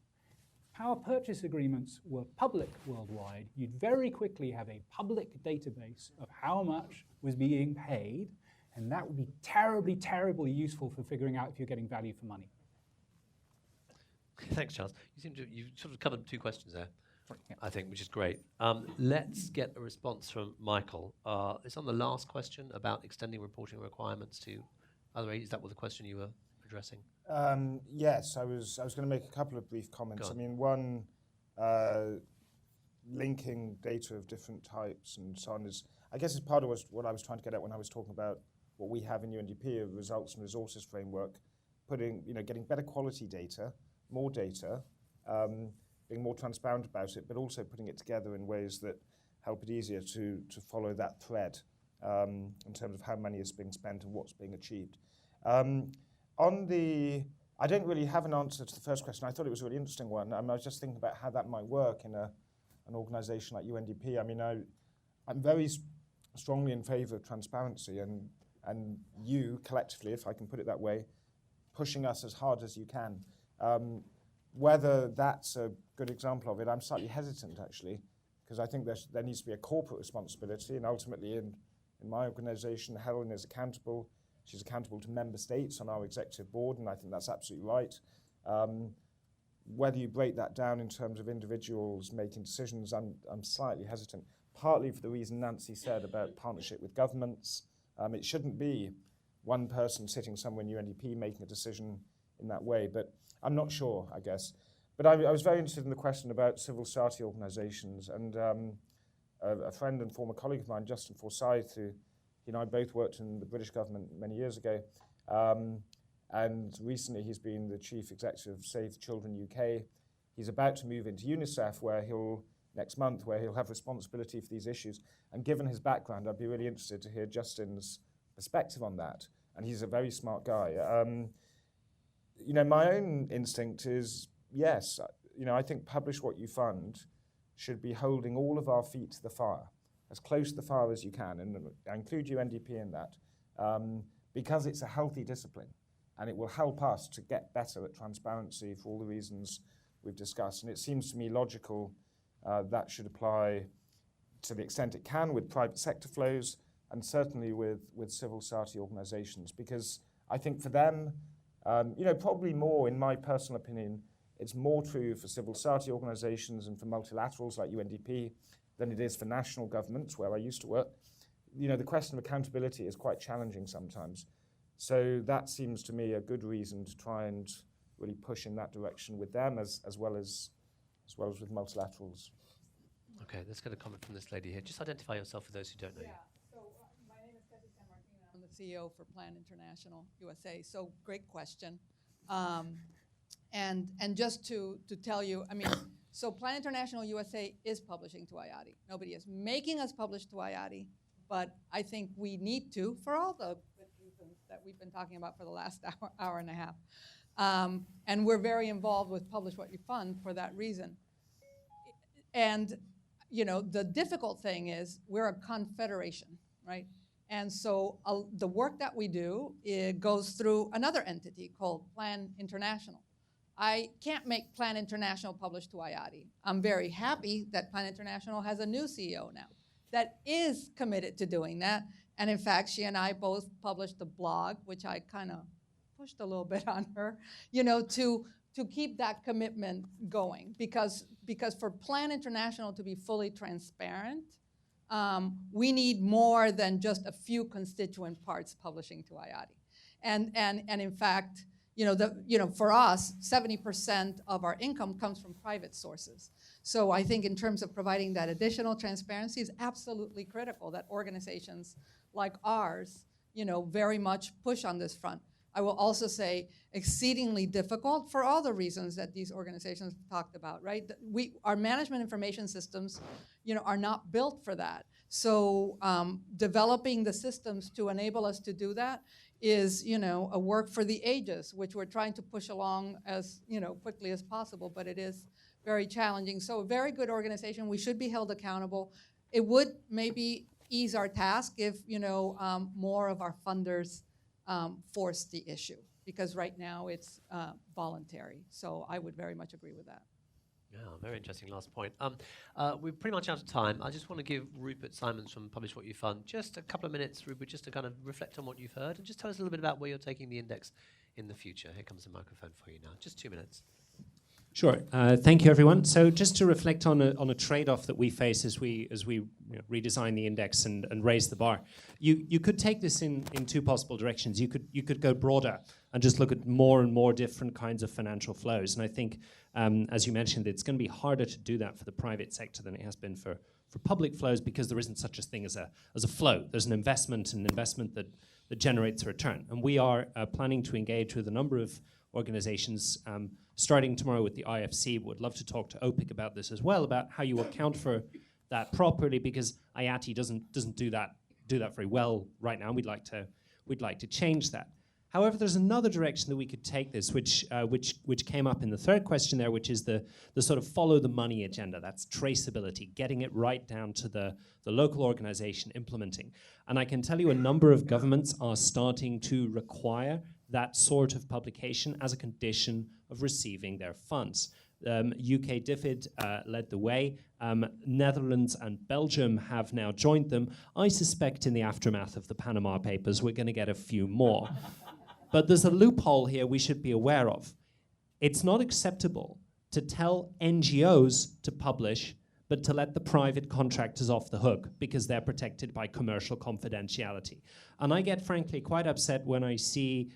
Power purchase agreements were public worldwide. You'd very quickly have a public database of how much was being paid, and that would be terribly, terribly useful for figuring out if you're getting value for money. Thanks, Charles. You've sort of covered 2 questions there, I think, which is great. Let's get a response from Michael. It's on the last question about extending reporting requirements to other areas. Is that what the question you were addressing? Yes, I was going to make a couple of brief comments. I mean, one, linking data of different types and so on is, I guess, is part of what I was trying to get at when I was talking about what we have in UNDP, a results and resources framework, getting better quality data, more data, being more transparent about it, but also putting it together in ways that help it easier to follow that thread in terms of how money is being spent and what's being achieved. I don't really have an answer to the first question. I thought it was a really interesting one. I was just thinking about how that might work in an organization like UNDP. I mean, I'm very strongly in favor of transparency and you collectively, if I can put it that way, pushing us as hard as you can. Whether that's a good example of it, I'm slightly hesitant actually, because I think there needs to be a corporate responsibility, and ultimately in my organization, Helen is accountable. She's accountable to member states on our executive board, and I think that's absolutely right. Whether you break that down in terms of individuals making decisions, I'm slightly hesitant, partly for the reason Nancy said about partnership with governments. It shouldn't be one person sitting somewhere in UNDP making a decision in that way. But I'm not sure, I guess. But I was very interested in the question about civil society organisations, and a friend and former colleague of mine, Justin Forsyth, who he and I both worked in the British government many years ago, and recently he's been the chief executive of Save the Children UK. He's about to move into UNICEF, next month, where he'll have responsibility for these issues. And given his background, I'd be really interested to hear Justin's perspective on that. And he's a very smart guy. My own instinct is, yes, I think Publish What You Fund should be holding all of our feet to the fire, as close to the fire as you can, and I include UNDP in that, because it's a healthy discipline, and it will help us to get better at transparency for all the reasons we've discussed. And it seems to me logical that should apply to the extent it can with private sector flows, and certainly with civil society organisations, because I think for them, probably more, in my personal opinion, it's more true for civil society organisations and for multilaterals like UNDP than it is for national governments, where I used to work. The question of accountability is quite challenging sometimes. So that seems to me a good reason to try and really push in that direction with them as well as with multilaterals. Okay, let's get a comment from this lady here. Just identify yourself for those who don't know you. So my name is Kathy San Martin. I'm the CEO for Plan International USA. So great question. And just to tell you, so Plan International USA is publishing to IATI. Nobody is making us publish to IATI, but I think we need to, for all the good reasons that we've been talking about for the last hour and a half. And we're very involved with Publish What You Fund for that reason. And the difficult thing is we're a confederation, right? And so the work that we do, it goes through another entity called Plan International. I can't make Plan International publish to IATI. I'm very happy that Plan International has a new CEO now that is committed to doing that. And in fact, she and I both published a blog, which I kind of pushed a little bit on her, to keep that commitment going. Because for Plan International to be fully transparent, we need more than just a few constituent parts publishing to IATI. And in fact, for us, 70% of our income comes from private sources. So I think in terms of providing that additional transparency is absolutely critical that organizations like ours, very much push on this front. I will also say exceedingly difficult for all the reasons that these organizations talked about, right? Our management information systems, are not built for that. So developing the systems to enable us to do that is, a work for the ages, which we're trying to push along as, quickly as possible, but it is very challenging. So a very good organization, we should be held accountable. It would maybe ease our task if, more of our funders force the issue, because right now it's voluntary. So I would very much agree with that. Yeah, very interesting last point. We're pretty much out of time. I just want to give Rupert Simons from Publish What You Fund just a couple of minutes, Rupert, just to kind of reflect on what you've heard and just tell us a little bit about where you're taking the index in the future. Here comes the microphone for you now. Just 2 minutes. Sure. Thank you, everyone. So just to reflect on a trade-off that we face as we redesign the index and raise the bar, you could take this in two possible directions. You could go broader and just look at more and more different kinds of financial flows. And I think, as you mentioned, it's going to be harder to do that for the private sector than it has been for public flows, because there isn't such a thing as a flow. There's an investment that generates a return. And we are planning to engage with a number of organizations, starting tomorrow with the IFC. Would love to talk to OPIC about this as well, about how you account for that properly, because IATI doesn't do that very well right now. We'd like to change that. However, there's another direction that we could take this, which came up in the third question there, which is the sort of follow the money agenda. That's traceability, getting it right down to the local organization implementing. And I can tell you a number of governments are starting to require that sort of publication as a condition of receiving their funds. UK DFID led the way. Netherlands and Belgium have now joined them. I suspect in the aftermath of the Panama Papers, we're going to get a few more. But there's a loophole here we should be aware of. It's not acceptable to tell NGOs to publish, but but to let the private contractors off the hook because they're protected by commercial confidentiality. And I get, frankly, quite upset when I see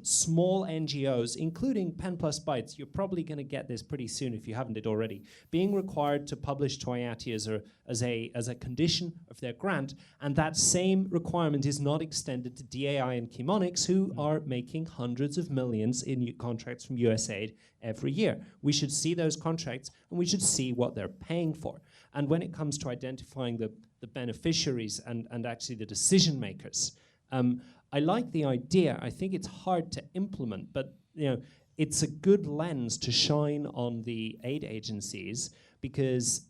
small NGOs, including Pen Plus Bytes, you're probably going to get this pretty soon if you haven't it already, being required to publish to IATI as a condition of their grant, and that same requirement is not extended to DAI and Chemonics, who are making hundreds of millions in contracts from USAID every year. We should see those contracts, and we should see what they're paying for. And when it comes to identifying the beneficiaries and actually the decision makers, I like the idea. I think it's hard to implement, but it's a good lens to shine on the aid agencies, because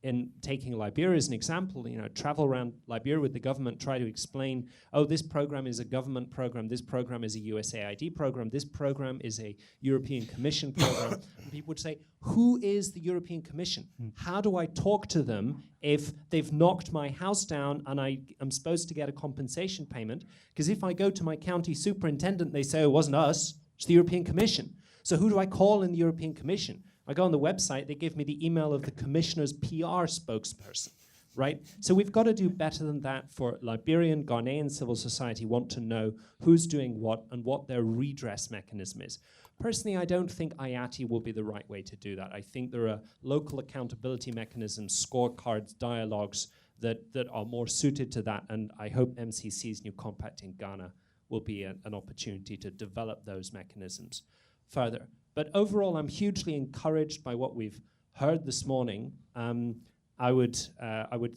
in taking Liberia as an example, travel around Liberia with the government, try to explain, oh, this program is a government program, this program is a USAID program, this program is a European Commission program. And people would say, who is the European Commission? How do I talk to them if they've knocked my house down and I am supposed to get a compensation payment? Because if I go to my county superintendent, they say, oh, it wasn't us, it's the European Commission. So who do I call in the European Commission? I go on the website, they give me the email of the commissioner's PR spokesperson, right? So we've got to do better than that for Liberian, Ghanaian civil society want to know who's doing what and what their redress mechanism is. Personally, I don't think IATI will be the right way to do that. I think there are local accountability mechanisms, scorecards, dialogues that are more suited to that, and I hope MCC's new compact in Ghana will be an opportunity to develop those mechanisms further. But overall, I'm hugely encouraged by what we've heard this morning. I would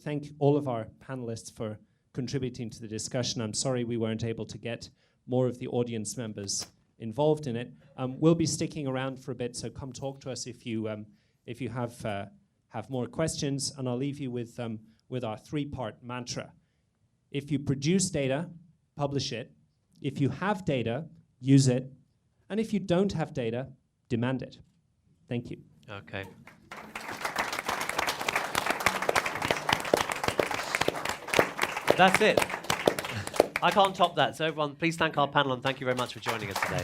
thank all of our panelists for contributing to the discussion. I'm sorry we weren't able to get more of the audience members involved in it. We'll be sticking around for a bit, so come talk to us if you have more questions. And I'll leave you with our three-part mantra. If you produce data, publish it. If you have data, use it. And if you don't have data, demand it. Thank you. Okay. That's it. I can't top that. So everyone, please thank our panel and thank you very much for joining us today.